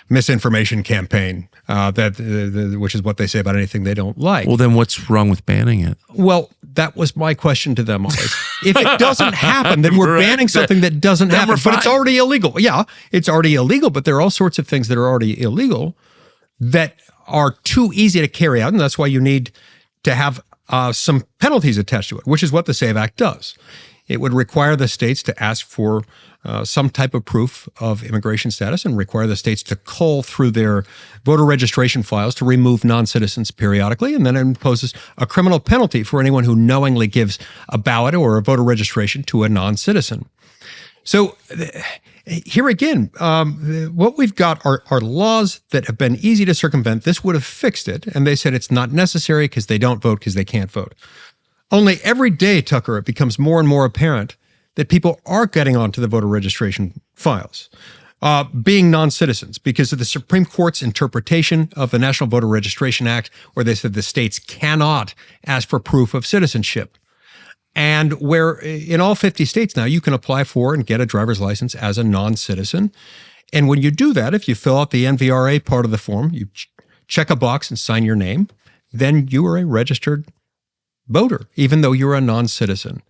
misinformation campaign, which is what they say about anything they don't like. Well, then what's wrong with banning it? Well, that was my question to them always. If it doesn't happen, then we're banning something that doesn't happen. But it's already illegal. Yeah, it's already illegal, but there are all sorts of things that are already illegal that are too easy to carry out, and that's why you need to have some penalties attached to it, which is what the SAVE Act does. It would require the states to ask for some type of proof of immigration status and require the states to cull through their voter registration files to remove non-citizens periodically, and then it imposes a criminal penalty for anyone who knowingly gives a ballot or a voter registration to a non-citizen. So here again, what we've got are laws that have been easy to circumvent. This would have fixed it, and they said it's not necessary because they don't vote because they can't vote. Only every day, Tucker, it becomes more and more apparent that people are getting onto the voter registration files, being non-citizens, because of the Supreme Court's interpretation of the National Voter Registration Act, where they said the states cannot ask for proof of citizenship. And where in all 50 states now, you can apply for and get a driver's license as a non-citizen. And when you do that, if you fill out the NVRA part of the form, you check a box and sign your name, then you are a registered voter, even though you're a non-citizen.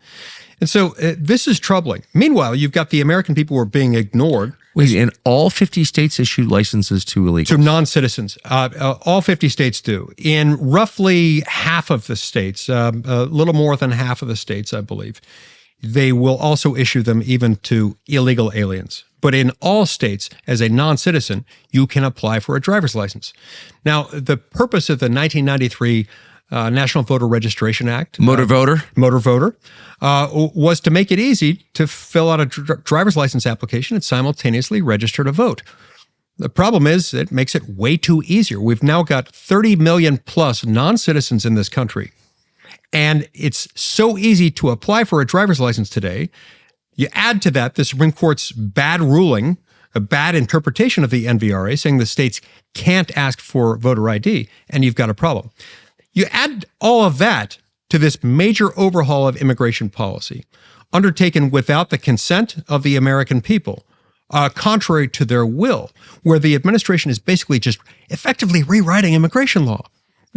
And so this is troubling. Meanwhile, you've got the American people who are being ignored. Wait, and all 50 states issue licenses to illegals? To non-citizens. All 50 states do. In roughly half of the states, a little more than half of the states, I believe, they will also issue them even to illegal aliens. But in all states, as a non-citizen, you can apply for a driver's license. Now, the purpose of the 1993 National Voter Registration Act. Motor voter, was to make it easy to fill out a driver's license application and simultaneously register to vote. The problem is it makes it way too easier. We've now got 30 million plus non-citizens in this country. And it's so easy to apply for a driver's license today. You add to that the Supreme Court's bad ruling, a bad interpretation of the NVRA, saying the states can't ask for voter ID, and you've got a problem. You add all of that to this major overhaul of immigration policy, undertaken without the consent of the American people, contrary to their will, where the administration is basically just effectively rewriting immigration law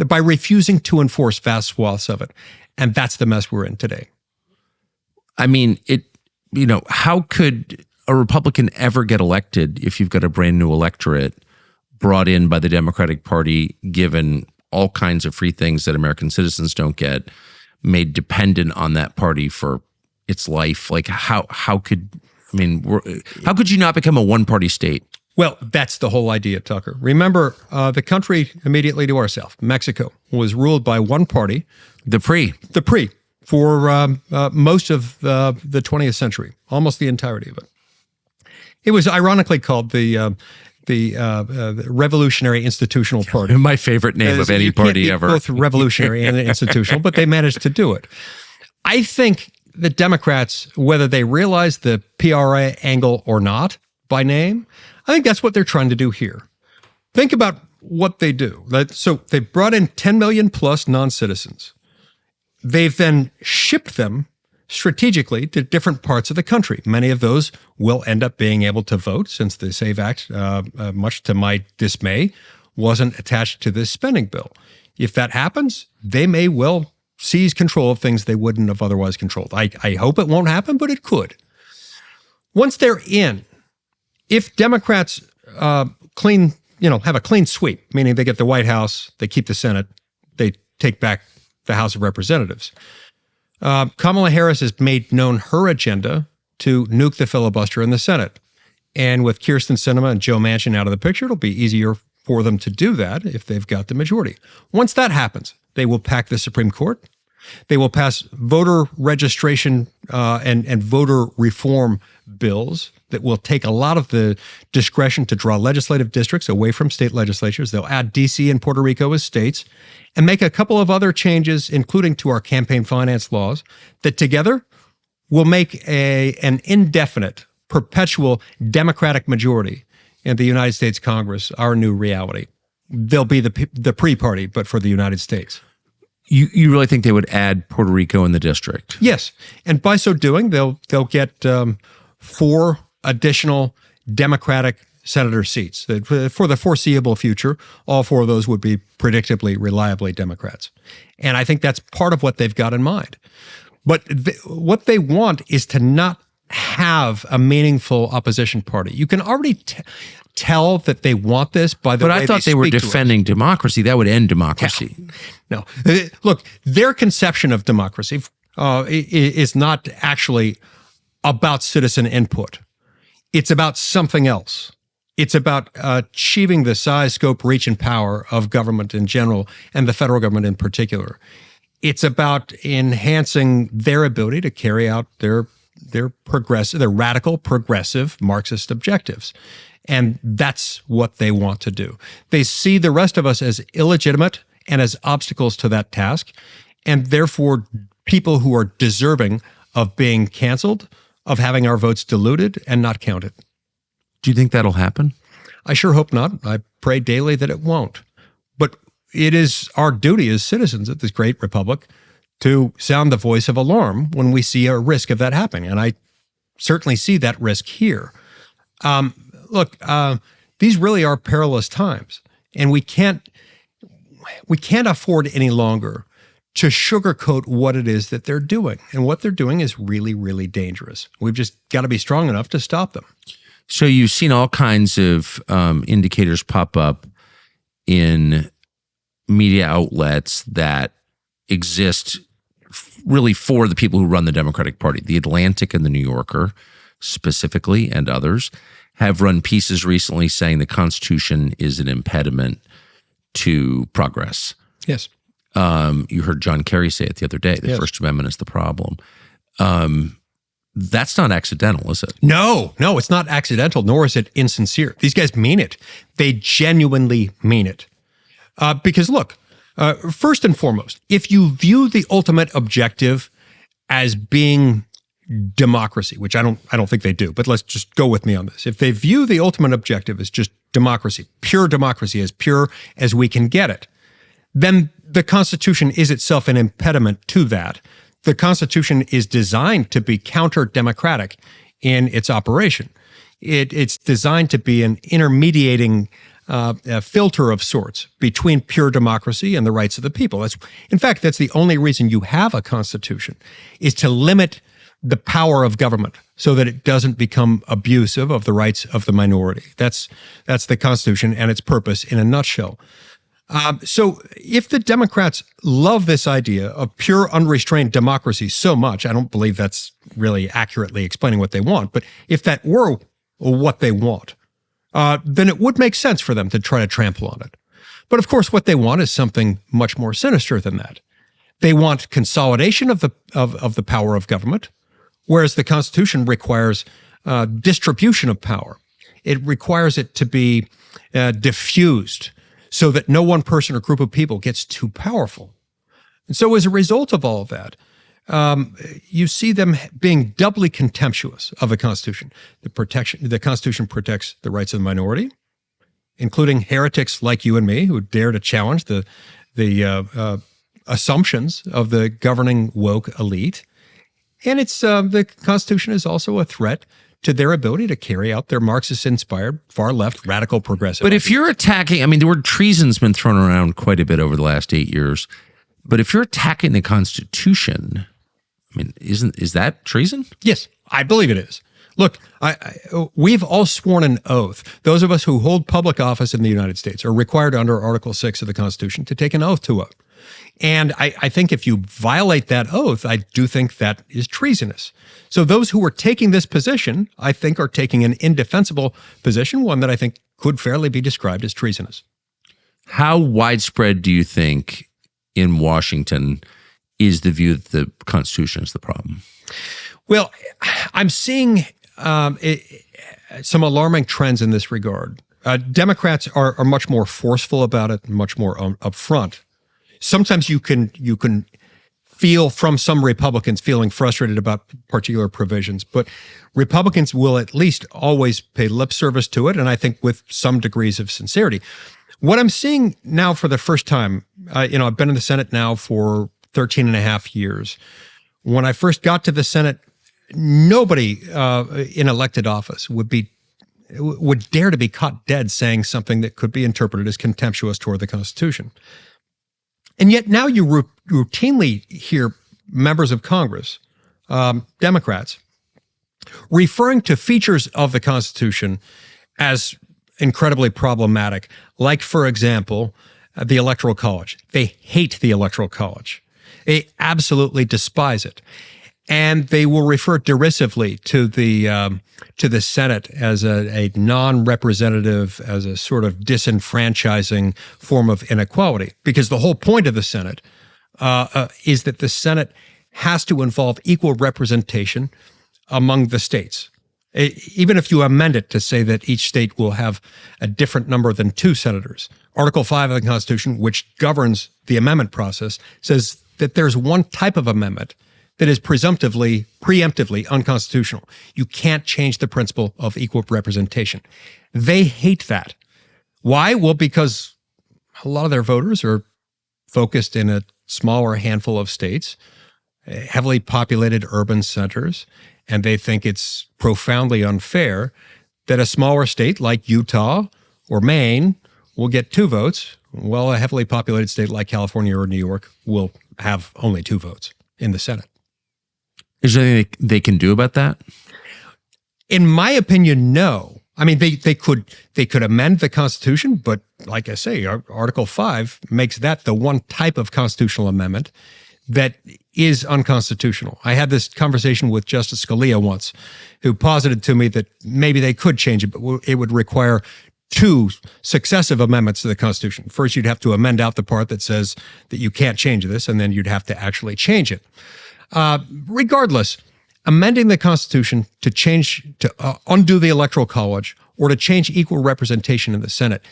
by refusing to enforce vast swaths of it. And that's the mess we're in today. I mean, how could a Republican ever get elected if you've got a brand new electorate brought in by the Democratic Party, given all kinds of free things that American citizens don't get, made dependent on that party for its life? Like how could you not become a one-party state? Well, that's the whole idea, Tucker. Remember, the country immediately to our south, Mexico, was ruled by one party. The PRI, for most of the 20th century, almost the entirety of it. It was ironically called the Revolutionary Institutional Party. My favorite name of any party ever. Both revolutionary and institutional, but they managed to do it. I think the Democrats, whether they realize the PRA angle or not by name, I think that's what they're trying to do here. Think about what they do. So they brought in 10 million plus non-citizens. They've then shipped them strategically to different parts of the country. Many of those will end up being able to vote, since the SAVE Act, much to my dismay, wasn't attached to this spending bill. If that happens, they may well seize control of things they wouldn't have otherwise controlled. I hope it won't happen, but it could. Once they're in, if Democrats have a clean sweep, meaning they get the White House, they keep the Senate, they take back the House of Representatives, Kamala Harris has made known her agenda to nuke the filibuster in the Senate. And with Kyrsten Sinema and Joe Manchin out of the picture, it'll be easier for them to do that if they've got the majority. Once that happens, they will pack the Supreme Court. They will pass voter registration and voter reform bills that will take a lot of the discretion to draw legislative districts away from state legislatures. They'll add D.C. and Puerto Rico as states and make a couple of other changes, including to our campaign finance laws, that together will make an indefinite, perpetual Democratic majority in the United States Congress our new reality. They'll be the pre-party, but for the United States. You really think they would add Puerto Rico in the district? Yes, and by so doing, they'll get 4 additional Democratic senator seats. For the foreseeable future, all 4 of those would be predictably, reliably Democrats. And I think that's part of what they've got in mind. But what they want is to not have a meaningful opposition party. You can already tell that they want this by the way But I thought they were defending democracy. That would end democracy. No. Look, their conception of democracy is not actually about citizen input. It's about something else. It's about achieving the size, scope, reach, and power of government in general and the federal government in particular. It's about enhancing their ability to carry out their radical, progressive Marxist objectives. And that's what they want to do. They see the rest of us as illegitimate and as obstacles to that task, and therefore people who are deserving of being canceled, of having our votes diluted and not counted. Do you think that'll happen? I sure hope not. I pray daily that it won't. But it is our duty as citizens of this great republic to sound the voice of alarm when we see a risk of that happening. And I certainly see that risk here. Look, these really are perilous times, and we can't afford any longer to sugarcoat what it is that they're doing. And what they're doing is really, really dangerous. We've just got to be strong enough to stop them. So you've seen all kinds of indicators pop up in media outlets that exist really for the people who run the Democratic Party. The Atlantic and the New Yorker specifically, and others, have run pieces recently saying the Constitution is an impediment to progress. Yes. You heard John Kerry say it the other day. The Yes. First Amendment is the problem. That's not accidental, is it? No, it's not accidental, nor is it insincere. These guys mean it. They genuinely mean it. Because look, first and foremost, if you view the ultimate objective as being democracy, which I don't think they do, but let's just go with me on this. If they view the ultimate objective as just democracy, as pure as we can get it, then the Constitution is itself an impediment to that. The Constitution is designed to be counter-democratic in its operation. It's designed to be an intermediating filter of sorts between pure democracy and the rights of the people. In fact, that's the only reason you have a Constitution, is to limit the power of government so that it doesn't become abusive of the rights of the minority. That's the Constitution and its purpose in a nutshell. So if the Democrats love this idea of pure, unrestrained democracy so much, I don't believe that's really accurately explaining what they want, but if that were what they want, then it would make sense for them to try to trample on it. But of course, what they want is something much more sinister than that. They want consolidation of the power of government, whereas the Constitution requires distribution of power. It requires it to be diffused, so that no one person or group of people gets too powerful. And so as a result of all of that, you see them being doubly contemptuous of the Constitution. The Constitution protects the rights of the minority, including heretics like you and me who dare to challenge the assumptions of the governing woke elite. And the Constitution is also a threat to their ability to carry out their Marxist-inspired, far-left, radical, progressive. But if you're attacking, the word treason's been thrown around quite a bit over the last 8 years. But if you're attacking the Constitution, is that treason? Yes, I believe it is. Look, we've all sworn an oath. Those of us who hold public office in the United States are required under Article 6 of the Constitution to take an oath to it. And I think if you violate that oath, I do think that is treasonous. So those who are taking this position, I think, are taking an indefensible position, one that I think could fairly be described as treasonous. How widespread do you think in Washington is the view that the Constitution is the problem? Well, I'm seeing some alarming trends in this regard. Democrats are much more forceful about it, much more upfront. Sometimes you can feel from some Republicans feeling frustrated about particular provisions, but Republicans will at least always pay lip service to it, and I think with some degrees of sincerity. What I'm seeing now for the first time, I've been in the Senate now for 13 and a half years. When I first got to the Senate, nobody in elected office would dare to be caught dead saying something that could be interpreted as contemptuous toward the Constitution. And yet now you routinely hear members of Congress, Democrats, referring to features of the Constitution as incredibly problematic, like, for example, the Electoral College. They hate the Electoral College. They absolutely despise it. And they will refer derisively to the Senate as a non-representative, as a sort of disenfranchising form of inequality, because the whole point of the Senate is that the Senate has to involve equal representation among the states. Even if you amend it to say that each state will have a different number than 2 senators, Article 5 of the Constitution, which governs the amendment process, says that there's one type of amendment that is preemptively unconstitutional. You can't change the principle of equal representation. They hate that. Why? Well, because a lot of their voters are focused in a smaller handful of states, heavily populated urban centers, and they think it's profoundly unfair that a smaller state like Utah or Maine will get 2 votes, while a heavily populated state like California or New York will have only 2 votes in the Senate. Is there anything they can do about that? In my opinion, no. I mean, they could amend the Constitution, but like I say, Article 5 makes that the one type of constitutional amendment that is unconstitutional. I had this conversation with Justice Scalia once, who posited to me that maybe they could change it, but it would require 2 successive amendments to the Constitution. First, you'd have to amend out the part that says that you can't change this, and then you'd have to actually change it. Regardless, amending the Constitution to undo the Electoral College or to change equal representation in the Senate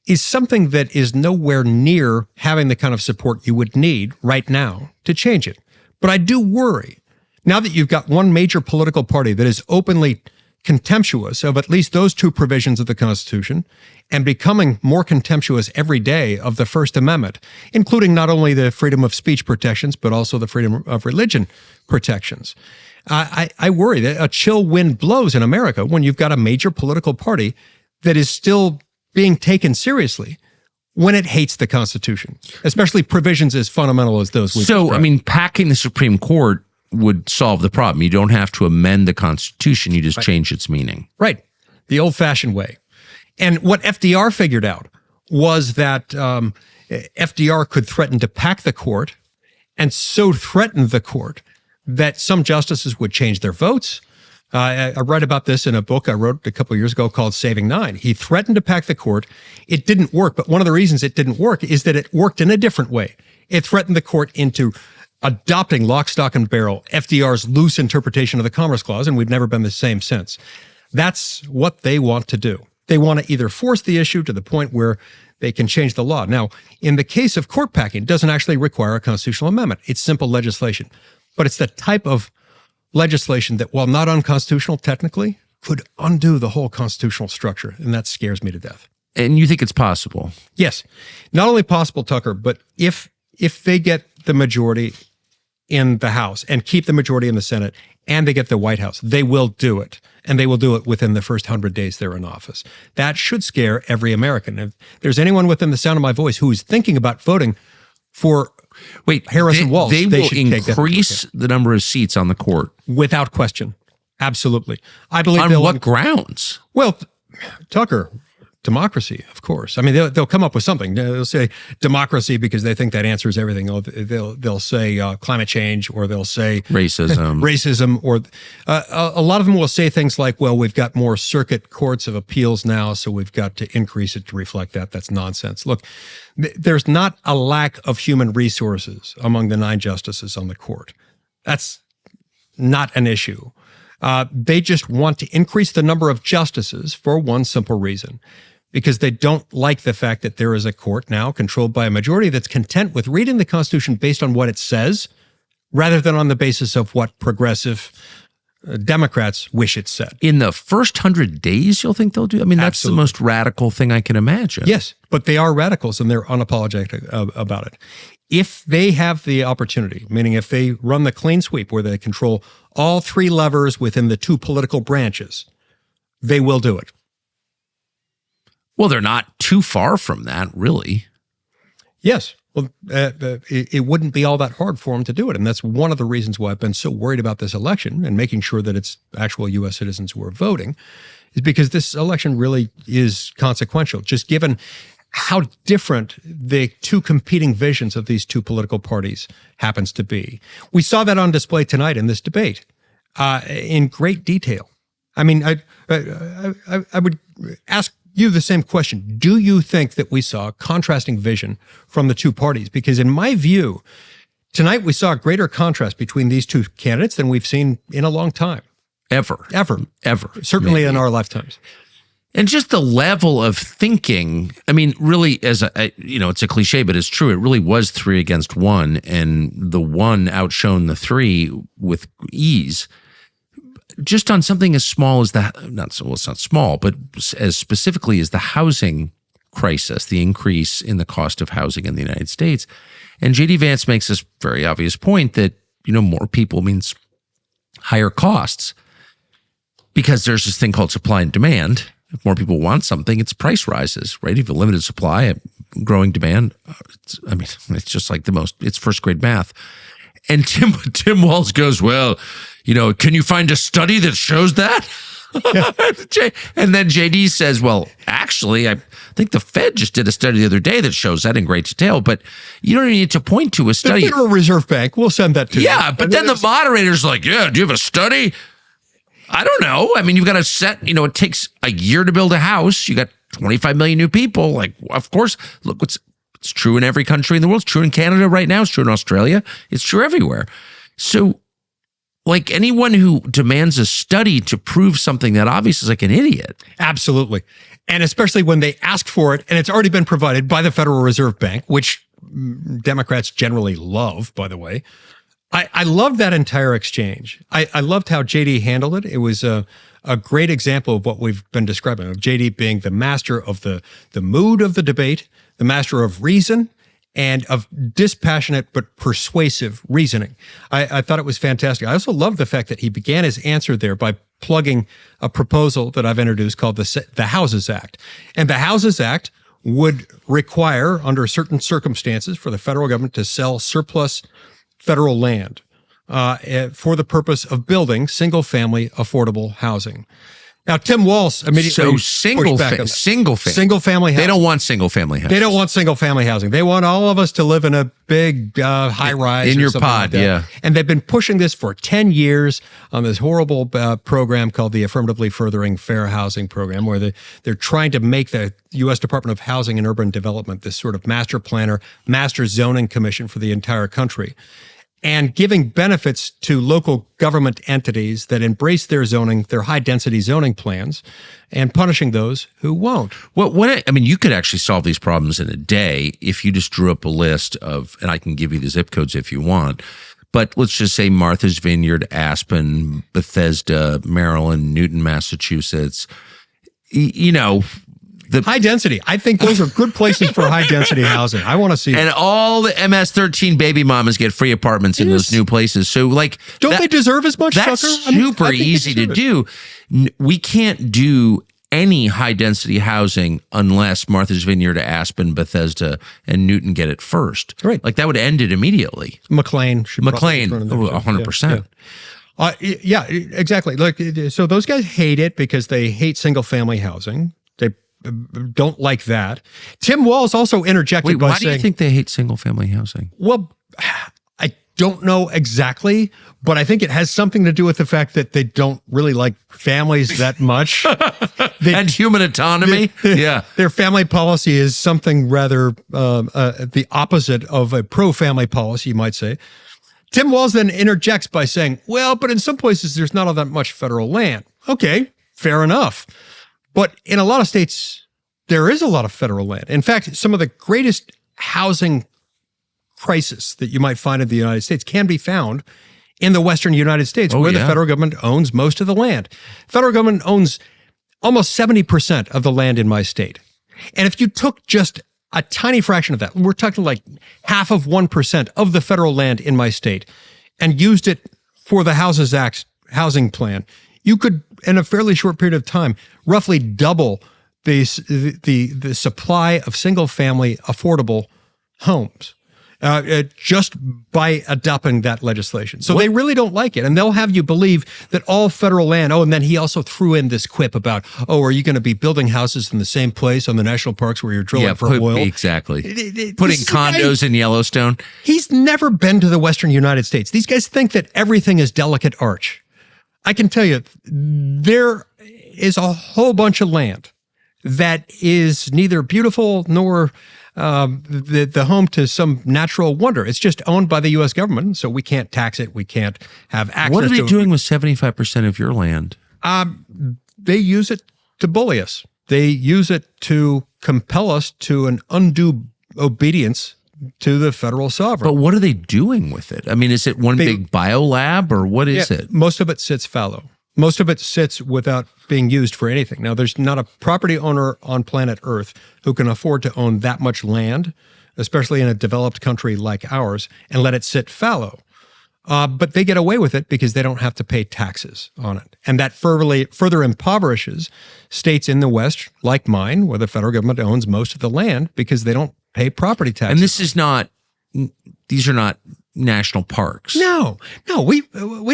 is something that is nowhere near having the kind of support you would need right now to change it. But I do worry, now that you've got one major political party that is openly contemptuous of at least those 2 provisions of the Constitution and becoming more contemptuous every day of the First Amendment, including not only the freedom of speech protections, but also the freedom of religion protections. I worry that a chill wind blows in America when you've got a major political party that is still being taken seriously when it hates the Constitution, especially provisions as fundamental as those. Packing the Supreme Court would solve the problem. You don't have to amend the Constitution. You just change its meaning. Right. The old-fashioned way. And what FDR figured out was that FDR could threaten to pack the court, and so threaten the court that some justices would change their votes. I write about this in a book I wrote a couple of years ago called Saving Nine. He threatened to pack the court. It didn't work, but one of the reasons it didn't work is that it worked in a different way. It threatened the court into adopting lock, stock, and barrel FDR's loose interpretation of the Commerce Clause, and we've never been the same since. That's what they want to do. They want to either force the issue to the point where they can change the law. Now, in the case of court packing, it doesn't actually require a constitutional amendment. It's simple legislation. But it's the type of legislation that, while not unconstitutional technically, could undo the whole constitutional structure, and that scares me to death. And you think it's possible? Yes. Not only possible, Tucker, but if they get the majority in the House and keep the majority in the Senate and they get the White House, they will do it. And they will do it within the first 100 days they're in office. That should scare every American. If there's anyone within the sound of my voice who is thinking about voting for Harris and Walz, they will increase the number of seats on the court. Without question. Absolutely. I believe on what grounds? Well, Tucker, democracy, of course. I mean, they'll come up with something. They'll say democracy because they think that answers everything. They'll say climate change, or they'll say racism, or a lot of them will say things like, well, we've got more circuit courts of appeals now, so we've got to increase it to reflect that. That's nonsense. Look, there's not a lack of human resources among the 9 justices on the court. That's not an issue. They just want to increase the number of justices for one simple reason, because they don't like the fact that there is a court now controlled by a majority that's content with reading the Constitution based on what it says, rather than on the basis of what progressive Democrats wish it said. In the first 100 days, you'll think they'll do? I mean, that's Absolutely. the most radical thing I can imagine. Yes, but they are radicals and they're unapologetic about it. If they have the opportunity, meaning if they run the clean sweep where they control all three levers within the two political branches, they will do it. Well, they're not too far from that, really. Yes. Well, it wouldn't be all that hard for them to do it. And that's one of the reasons why I've been so worried about this election and making sure that it's actual U.S. citizens who are voting, is because this election really is consequential, just given how different the two competing visions of these two political parties happens to be. We saw that on display tonight in this debate in great detail. I mean, I would ask you the same question. Do you think that we saw contrasting vision from the two parties? Because in my view, tonight we saw a greater contrast between these two candidates than we've seen in a long time. Ever. Certainly Maybe. in our lifetimes. And just the level of thinking, I mean, really, it's a cliche, but it's true. It really was 3 against 1, and the 1 outshone the 3 with ease. Just on something as small as it's not small, but as specifically as the housing crisis, the increase in the cost of housing in the United States. And J.D. Vance makes this very obvious point that, more people means higher costs because there's this thing called supply and demand. If more people want something, it's price rises, right? If you have a limited supply, a growing demand, it's just like it's first grade math. And Tim Walz goes, well, can you find a study that shows that? Yeah. And then JD says, well, actually, I think the Fed just did a study the other day that shows that in great detail, but you don't need to point to a study. The Federal Reserve Bank, we'll send that to you. Yeah, but then the moderator's like, yeah, do you have a study? I don't know. I mean, you've got to set, it takes a year to build a house. You got 25 million new people. Like, of course, look, it's true in every country in the world. It's true in Canada right now. It's true in Australia. It's true everywhere. So, like, anyone who demands a study to prove something that obvious is like an idiot. Absolutely. And especially when they ask for it and it's already been provided by the Federal Reserve Bank, which Democrats generally love, by the way. I love that entire exchange. I loved how JD handled it. It was a great example of what we've been describing, of JD being the master of the mood of the debate, the master of reason, and of dispassionate but persuasive reasoning. I thought it was fantastic. I also love the fact that he began his answer there by plugging a proposal that I've introduced called the Houses Act. And the Houses Act would require, under certain circumstances, for the federal government to sell surplus federal land for the purpose of building single-family affordable housing. Now, Tim Walz immediately single family housing. They don't want single family housing. They don't want single family housing. They want all of us to live in a big high rise in or your something pod. like that. Yeah, and they've been pushing this for 10 years on this horrible program called the Affirmatively Furthering Fair Housing Program, where they're trying to make the U.S. Department of Housing and Urban Development this sort of master planner, master zoning commission for the entire country, and giving benefits to local government entities that embrace their high-density zoning plans, and punishing those who won't. Well, you could actually solve these problems in a day if you just drew up a list of, and I can give you the zip codes if you want, but let's just say Martha's Vineyard, Aspen, Bethesda, Maryland, Newton, Massachusetts, high density. I think those are good places for high density housing. I want to see it. And all the MS-13 baby mamas get free apartments in those new places. So, like, don't they deserve as much? That's Tucker? super easy to do. We can't do any high density housing unless Martha's Vineyard, Aspen, Bethesda, and Newton get it first. Right. Like, that would end it immediately. McLean, 100%. Yeah, exactly. Look, so those guys hate it because they hate single family housing. They don't like that. Tim Walz also interjected by saying, why do you think they hate single family housing? Well, I don't know exactly, but I think it has something to do with the fact that they don't really like families that much. And human autonomy. Their family policy is something rather the opposite of a pro-family policy, you might say. Tim Walz then interjects by saying, well, but in some places there's not all that much federal land. Okay, fair enough. But in a lot of states, there is a lot of federal land. In fact, some of the greatest housing crisis that you might find in the United States can be found in the western United States, where the federal government owns most of the land. Federal government owns almost 70% of the land in my state. And if you took just a tiny fraction of that, we're talking like half of 1% of the federal land in my state, and used it for the Houses Act housing plan, you could, in a fairly short period of time, roughly double the supply of single-family affordable homes just by adopting that legislation. So they really don't like it. And they'll have you believe that all federal land, and then he also threw in this quip about, are you going to be building houses in the same place on the national parks where you're drilling for oil? Exactly. Putting condos in Yellowstone. He's never been to the western United States. These guys think that everything is delicate arch. I can tell you, there is a whole bunch of land that is neither beautiful nor the home to some natural wonder. It's just owned by the U.S. government, so we can't tax it. We can't have access to it. What are they doing with 75% of your land? They use it to bully us. They use it to compel us to an undue obedience to the federal sovereign. But what are they doing with it? I mean, is it one big biolab, or what is it? Most of it sits fallow. Most of it sits without being used for anything. Now, there's not a property owner on planet Earth who can afford to own that much land, especially in a developed country like ours, and let it sit fallow. But they get away with it because they don't have to pay taxes on it. And that further impoverishes states in the West, like mine, where the federal government owns most of the land, because they don't pay property taxes. And these are not national parks. No, we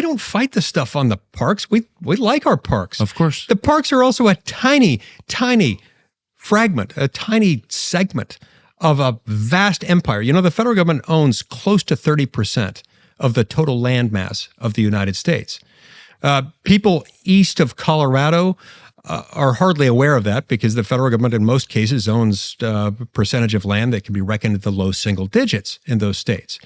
don't fight the stuff on the parks. We like our parks. Of course. The parks are also a tiny, tiny fragment, a tiny segment of a vast empire. You know, the federal government owns close to 30% of the total land mass of the United States. People east of Colorado are hardly aware of that because the federal government in most cases owns a percentage of land that can be reckoned at the low single digits in those states.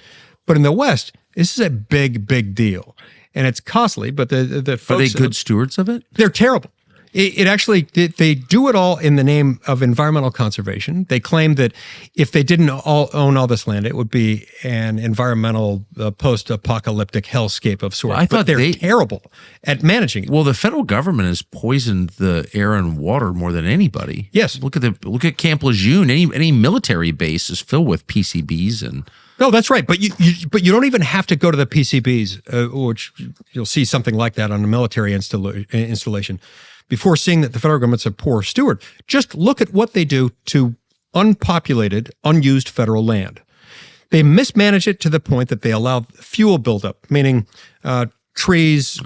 But in the West, this is a big, big deal. And it's costly, but the folks... Are they good stewards of it? They're terrible. They do it all in the name of environmental conservation. They claim that if they didn't own all this land, it would be an environmental post-apocalyptic hellscape of sorts. Well, I thought they're terrible at managing it. Well, the federal government has poisoned the air and water more than anybody. Yes. Look at Camp Lejeune. Any military base is filled with PCBs and... No, that's right. But you don't even have to go to the PCBs, which you'll see something like that on a military installation, before seeing that the federal government's a poor steward. Just look at what they do to unpopulated, unused federal land. They mismanage it to the point that they allow fuel buildup, meaning trees,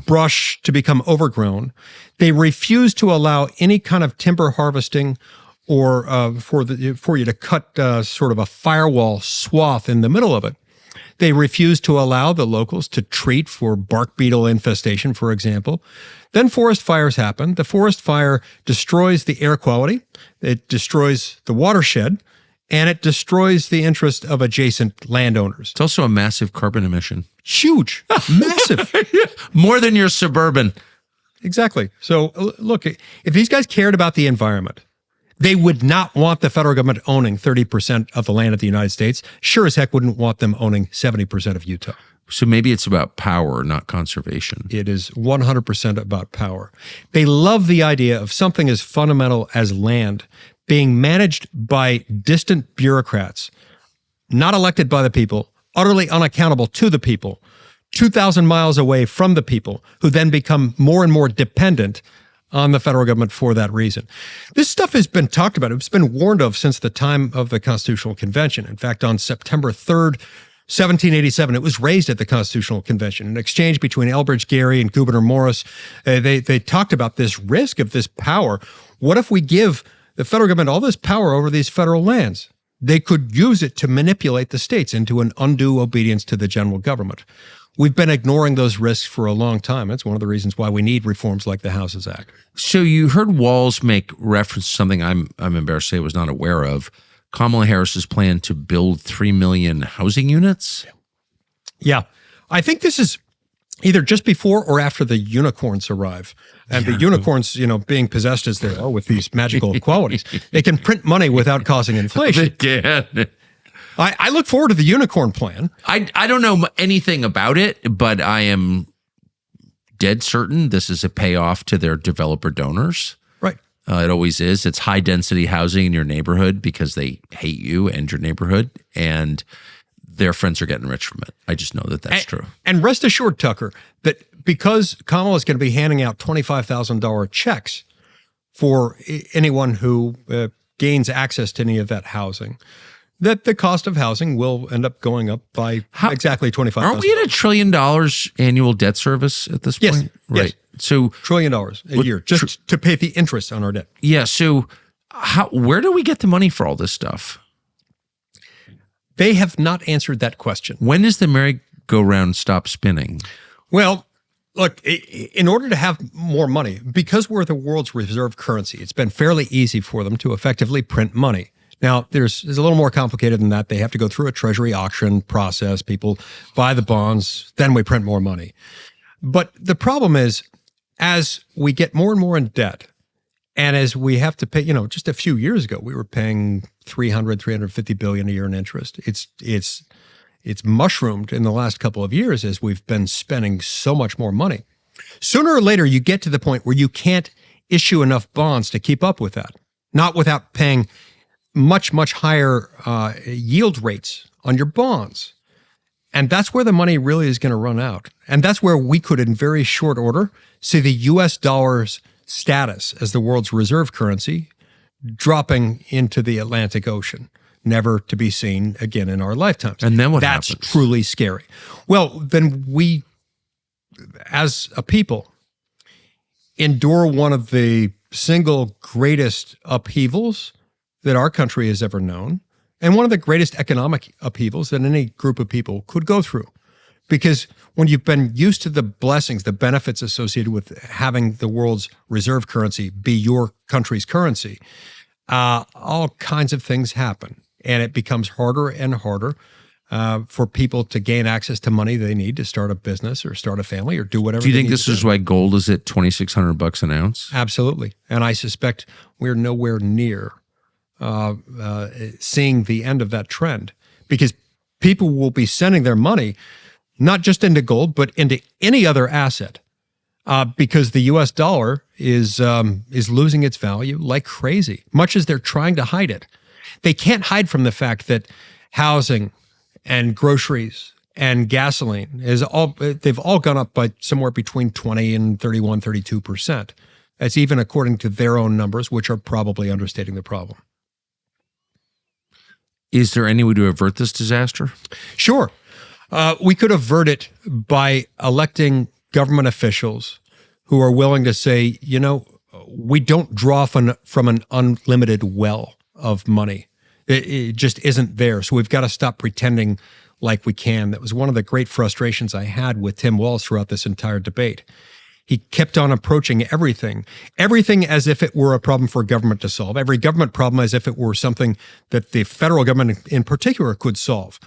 brush to become overgrown. They refuse to allow any kind of timber harvesting or for you to cut sort of a firewall swath in the middle of it. They refuse to allow the locals to treat for bark beetle infestation, for example. Then forest fires happen. The forest fire destroys the air quality, it destroys the watershed, and it destroys the interest of adjacent landowners. It's also a massive carbon emission. Huge, massive. More than your Suburban. Exactly. So look, if these guys cared about the environment, they would not want the federal government owning 30% of the land of the United States. Sure as heck wouldn't want them owning 70% of Utah. So maybe it's about power, not conservation. It is 100% about power. They love the idea of something as fundamental as land being managed by distant bureaucrats, not elected by the people, utterly unaccountable to the people, 2,000 miles away from the people, who then become more and more dependent on the federal government for that reason. This stuff has been talked about. It's been warned of since the time of the Constitutional Convention. In fact, on September 3rd, 1787, it was raised at the Constitutional Convention. An exchange between Elbridge Gerry and Gouverneur Morris. They talked about this risk of this power. What if we give the federal government all this power over these federal lands? They could use it to manipulate the states into an undue obedience to the general government. We've been ignoring those risks for a long time. That's one of the reasons why we need reforms like the Houses Act. So you heard Walz make reference to something I'm embarrassed to say I was not aware of. Kamala Harris's plan to build 3 million housing units? Yeah. I think this is either just before or after the unicorns arrive. And the unicorns, being possessed as they are with these magical qualities, they can print money without causing inflation. They can. I look forward to the unicorn plan. I don't know anything about it, but I am dead certain this is a payoff to their developer donors. Right. It always is. It's high density housing in your neighborhood because they hate you and your neighborhood, and their friends are getting rich from it. I just know that that's true. And rest assured, Tucker, that because Kamala is going to be handing out $25,000 checks for anyone who gains access to any of that housing, that the cost of housing will end up going up by exactly $25,000. Aren't we at $1 trillion annual debt service at this point? Yes. Right. Yes. So $1 trillion a year just to pay the interest on our debt. Yeah. So where do we get the money for all this stuff? They have not answered that question. When does the merry-go-round stop spinning? Well, look, in order to have more money, because we're the world's reserve currency, it's been fairly easy for them to effectively print money. Now, it's a little more complicated than that. They have to go through a treasury auction process. People buy the bonds, then we print more money. But the problem is, as we get more and more in debt, and as we have to pay, just a few years ago, we were paying $350 billion a year in interest. It's mushroomed in the last couple of years as we've been spending so much more money. Sooner or later, you get to the point where you can't issue enough bonds to keep up with that, not without paying much, much higher yield rates on your bonds. And that's where the money really is going to run out. And that's where we could, in very short order, see the U.S. dollar's status as the world's reserve currency dropping into the Atlantic Ocean, never to be seen again in our lifetimes. And then what That's happens? truly scary. Well, then we, as a people, endure one of the single greatest upheavals that our country has ever known, and one of the greatest economic upheavals that any group of people could go through. Because when you've been used to the blessings, the benefits associated with having the world's reserve currency be your country's currency, all kinds of things happen. And it becomes harder and harder for people to gain access to money they need to start a business or start a family or do whatever. Do you think this is why gold is at $2,600 an ounce? Absolutely. And I suspect we're nowhere near seeing the end of that trend, because people will be sending their money not just into gold, but into any other asset, because the U.S. dollar is losing its value like crazy, much as they're trying to hide it. They can't hide from the fact that housing and groceries and gasoline they've all gone up by somewhere between 20 and 31, 32%. That's even according to their own numbers, which are probably understating the problem. Is there any way to avert this disaster? Sure. We could avert it by electing government officials who are willing to say, we don't draw from an unlimited well of money. It just isn't there. So we've got to stop pretending like we can. That was one of the great frustrations I had with Tim Walz throughout this entire debate. He kept on approaching everything as if it were a problem for government to solve, every government problem as if it were something that the federal government in particular could solve.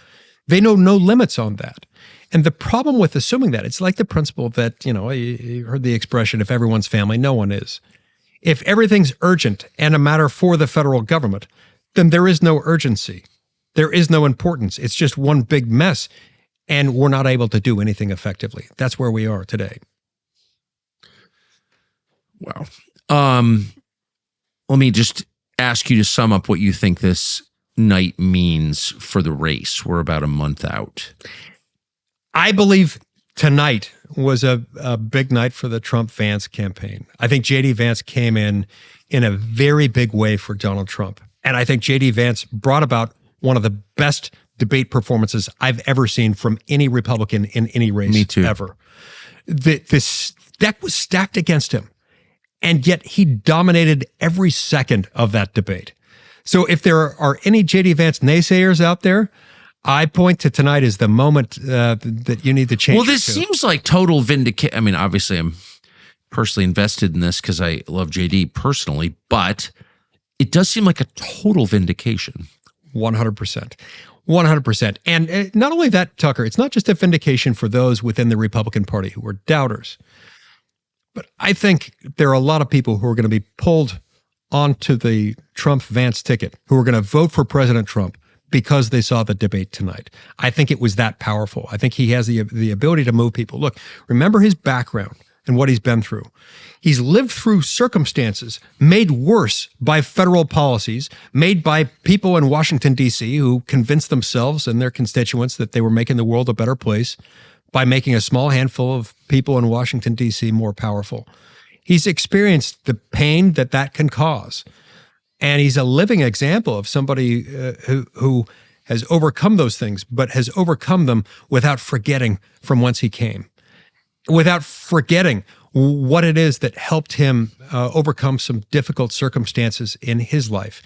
They know no limits on that. And the problem with assuming that, it's like the principle that, you heard the expression, if everyone's family, no one is. If everything's urgent and a matter for the federal government, then there is no urgency. There is no importance. It's just one big mess, and we're not able to do anything effectively. That's where we are today. Wow. Let me just ask you to sum up what you think this night means for the race. We're about a month out. I believe tonight was a big night for the Trump-Vance campaign. I think J.D. Vance came in a very big way for Donald Trump. And I think J.D. Vance brought about one of the best debate performances I've ever seen from any Republican in any race. Me too. Ever. This deck was stacked against him. And yet he dominated every second of that debate. So if there are any J.D. Vance naysayers out there, I point to tonight as the moment that you need to change. Well, this seems like total vindication. I mean, obviously, I'm personally invested in this because I love J.D. personally, but it does seem like a total vindication. 100%. 100%. And not only that, Tucker, it's not just a vindication for those within the Republican Party who are doubters. But I think there are a lot of people who are going to be pulled onto the Trump-Vance ticket, who are going to vote for President Trump because they saw the debate tonight. I think it was that powerful. I think he has the ability to move people. Look, remember his background and what he's been through. He's lived through circumstances made worse by federal policies, made by people in Washington, D.C., who convinced themselves and their constituents that they were making the world a better place by making a small handful of people in Washington, D.C. more powerful. He's experienced the pain that can cause. And he's a living example of somebody who has overcome those things, but has overcome them without forgetting from whence he came, without forgetting what it is that helped him overcome some difficult circumstances in his life.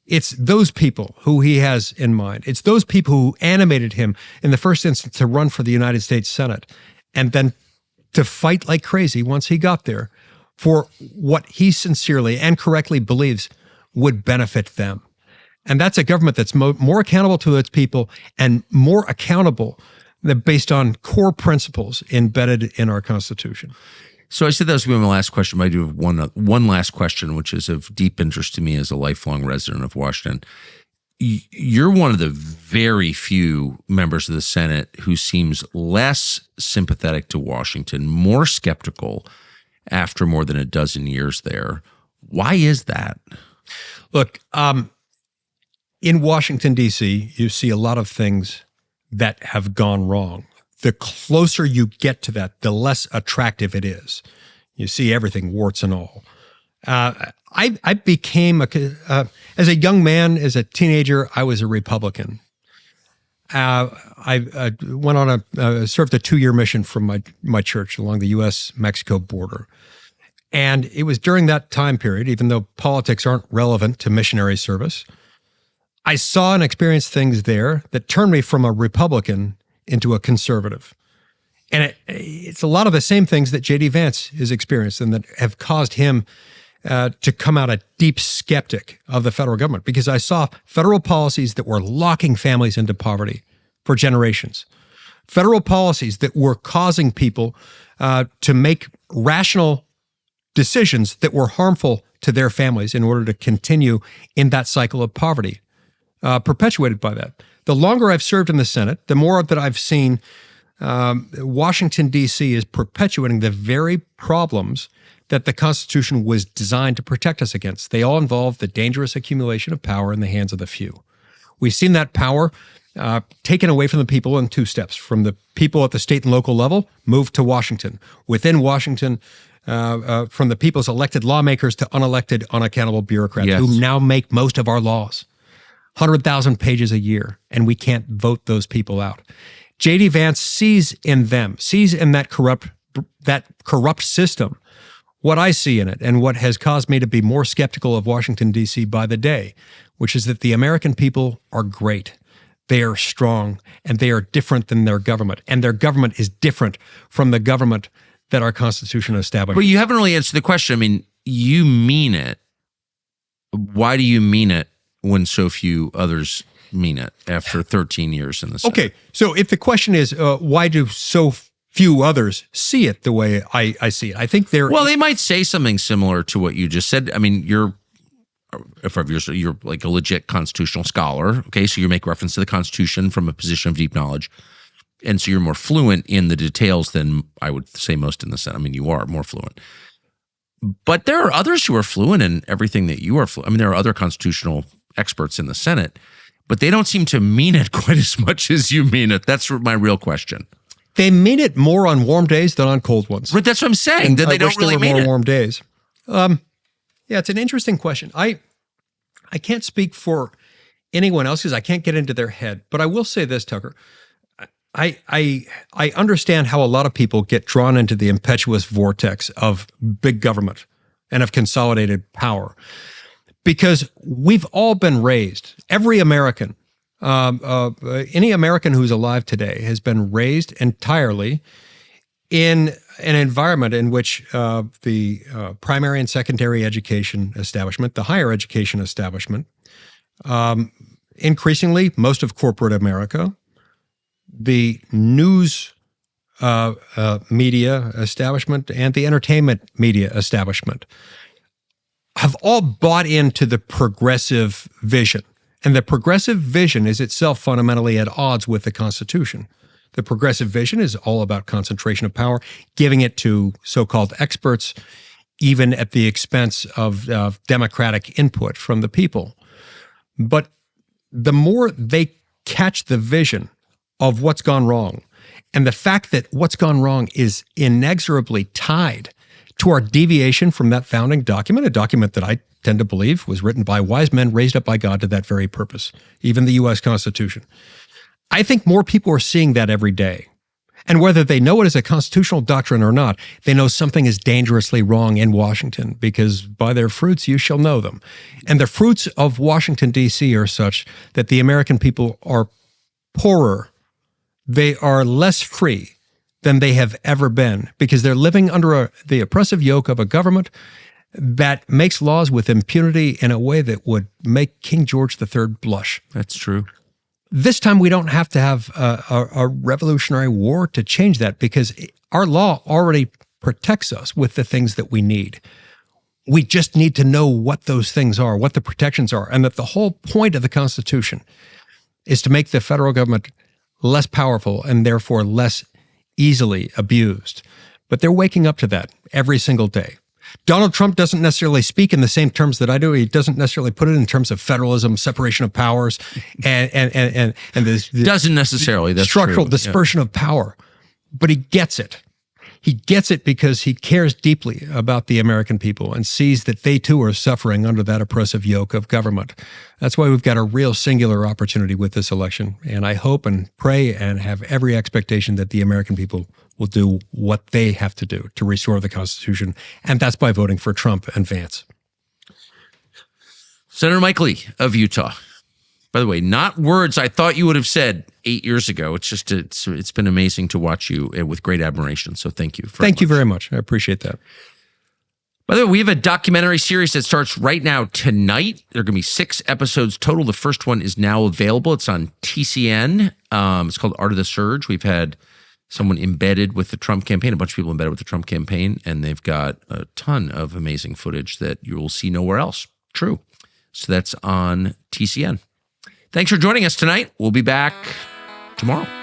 It's those people who he has in mind. It's those people who animated him in the first instance to run for the United States Senate and then to fight like crazy once he got there for what he sincerely and correctly believes would benefit them. And that's a government that's more accountable to its people and more accountable based on core principles embedded in our Constitution. So I said that was going to be my last question, but I do have one last question, which is of deep interest to me as a lifelong resident of Washington. You're one of the very few members of the Senate who seems less sympathetic to Washington, more skeptical after more than a dozen years there. Why is that? Look, in Washington, D.C., you see a lot of things that have gone wrong. The closer you get to that, the less attractive it is. You see everything, warts and all. I became, as a young man, as a teenager, I was a Republican. I went on served a 2-year mission from my church along the U.S.-Mexico border. And it was during that time period, even though politics aren't relevant to missionary service, I saw and experienced things there that turned me from a Republican into a conservative. And it's a lot of the same things that J.D. Vance has experienced and that have caused him to come out a deep skeptic of the federal government, because I saw federal policies that were locking families into poverty for generations, federal policies that were causing people to make rational decisions that were harmful to their families in order to continue in that cycle of poverty, perpetuated by that. The longer I've served in the Senate, the more that I've seen Washington, D.C. is perpetuating the very problems that the Constitution was designed to protect us against. They all involve the dangerous accumulation of power in the hands of the few. We've seen that power taken away from the people in 2 steps. From the people at the state and local level, moved to Washington. Within Washington, from the people's elected lawmakers to unelected, unaccountable bureaucrats who now make most of our laws. 100,000 pages a year, and we can't vote those people out. J.D. Vance sees in them, sees in that corrupt system what I see in it and what has caused me to be more skeptical of Washington, D.C. by the day, which is that the American people are great. They are strong, and they are different than their government. And their government is different from the government that our Constitution established. But you haven't really answered the question. I mean, you mean it. Why do you mean it when so few others mean it after 13 years in the Senate? Okay, so if the question is, why do so few others see it the way I see it? I think Well, they might say something similar to what you just said. I mean, you're like a legit constitutional scholar, okay? So you make reference to the Constitution from a position of deep knowledge. And so you're more fluent in the details than I would say most in the Senate. I mean, you are more fluent. But there are others who are fluent in everything that you are fluent. I mean, there are other constitutional experts in the Senate, but they don't seem to mean it quite as much as you mean it. That's my real question. They mean it more on warm days than on cold ones. But that's what I'm saying. That they don't really mean it. More warm days. Yeah, it's an interesting question. I can't speak for anyone else because I can't get into their head. But I will say this, Tucker. I understand how a lot of people get drawn into the impetuous vortex of big government and of consolidated power, because we've all been raised. Every American, any American who's alive today has been raised entirely in an environment in which the primary and secondary education establishment, the higher education establishment, increasingly most of corporate America, the news media establishment, and the entertainment media establishment have all bought into the progressive vision And the progressive vision is itself fundamentally at odds with the Constitution. The progressive vision is all about concentration of power, giving it to so-called experts, even at the expense of democratic input from the people. But the more they catch the vision of what's gone wrong, and the fact that what's gone wrong is inexorably tied to our deviation from that founding document, a document that I tend to believe was written by wise men raised up by God to that very purpose, even the U.S. Constitution. I think more people are seeing that every day. And whether they know it as a constitutional doctrine or not, they know something is dangerously wrong in Washington, because by their fruits you shall know them. And the fruits of Washington, D.C. are such that the American people are poorer. They are less free than they have ever been, because they're living under the oppressive yoke of a government that makes laws with impunity in a way that would make King George III blush. That's true. This time we don't have to have a revolutionary war to change that, because our law already protects us with the things that we need. We just need to know what those things are, what the protections are, and that the whole point of the Constitution is to make the federal government less powerful and therefore less easily abused. But they're waking up to that every single day. Donald Trump doesn't necessarily speak in the same terms that I do. He doesn't necessarily put it in terms of federalism, separation of powers, and the doesn't necessarily. That's structural true. dispersion of power. But he gets it. He gets it because he cares deeply about the American people and sees that they too are suffering under that oppressive yoke of government. That's why we've got a real singular opportunity with this election. And I hope and pray and have every expectation that the American people will do what they have to do to restore the Constitution. And that's by voting for Trump and Vance. Senator Mike Lee of Utah. By the way, not words I thought you would have said 8 years ago. It's been amazing to watch you with great admiration. So thank you. Thank you very much. I appreciate that. By the way, we have a documentary series that starts right now tonight. There are going to be 6 episodes total. The first one is now available. It's on TCN. It's called Art of the Surge. We've had someone embedded with the Trump campaign, a bunch of people embedded with the Trump campaign, and they've got a ton of amazing footage that you will see nowhere else. True. So that's on TCN. Thanks for joining us tonight. We'll be back tomorrow.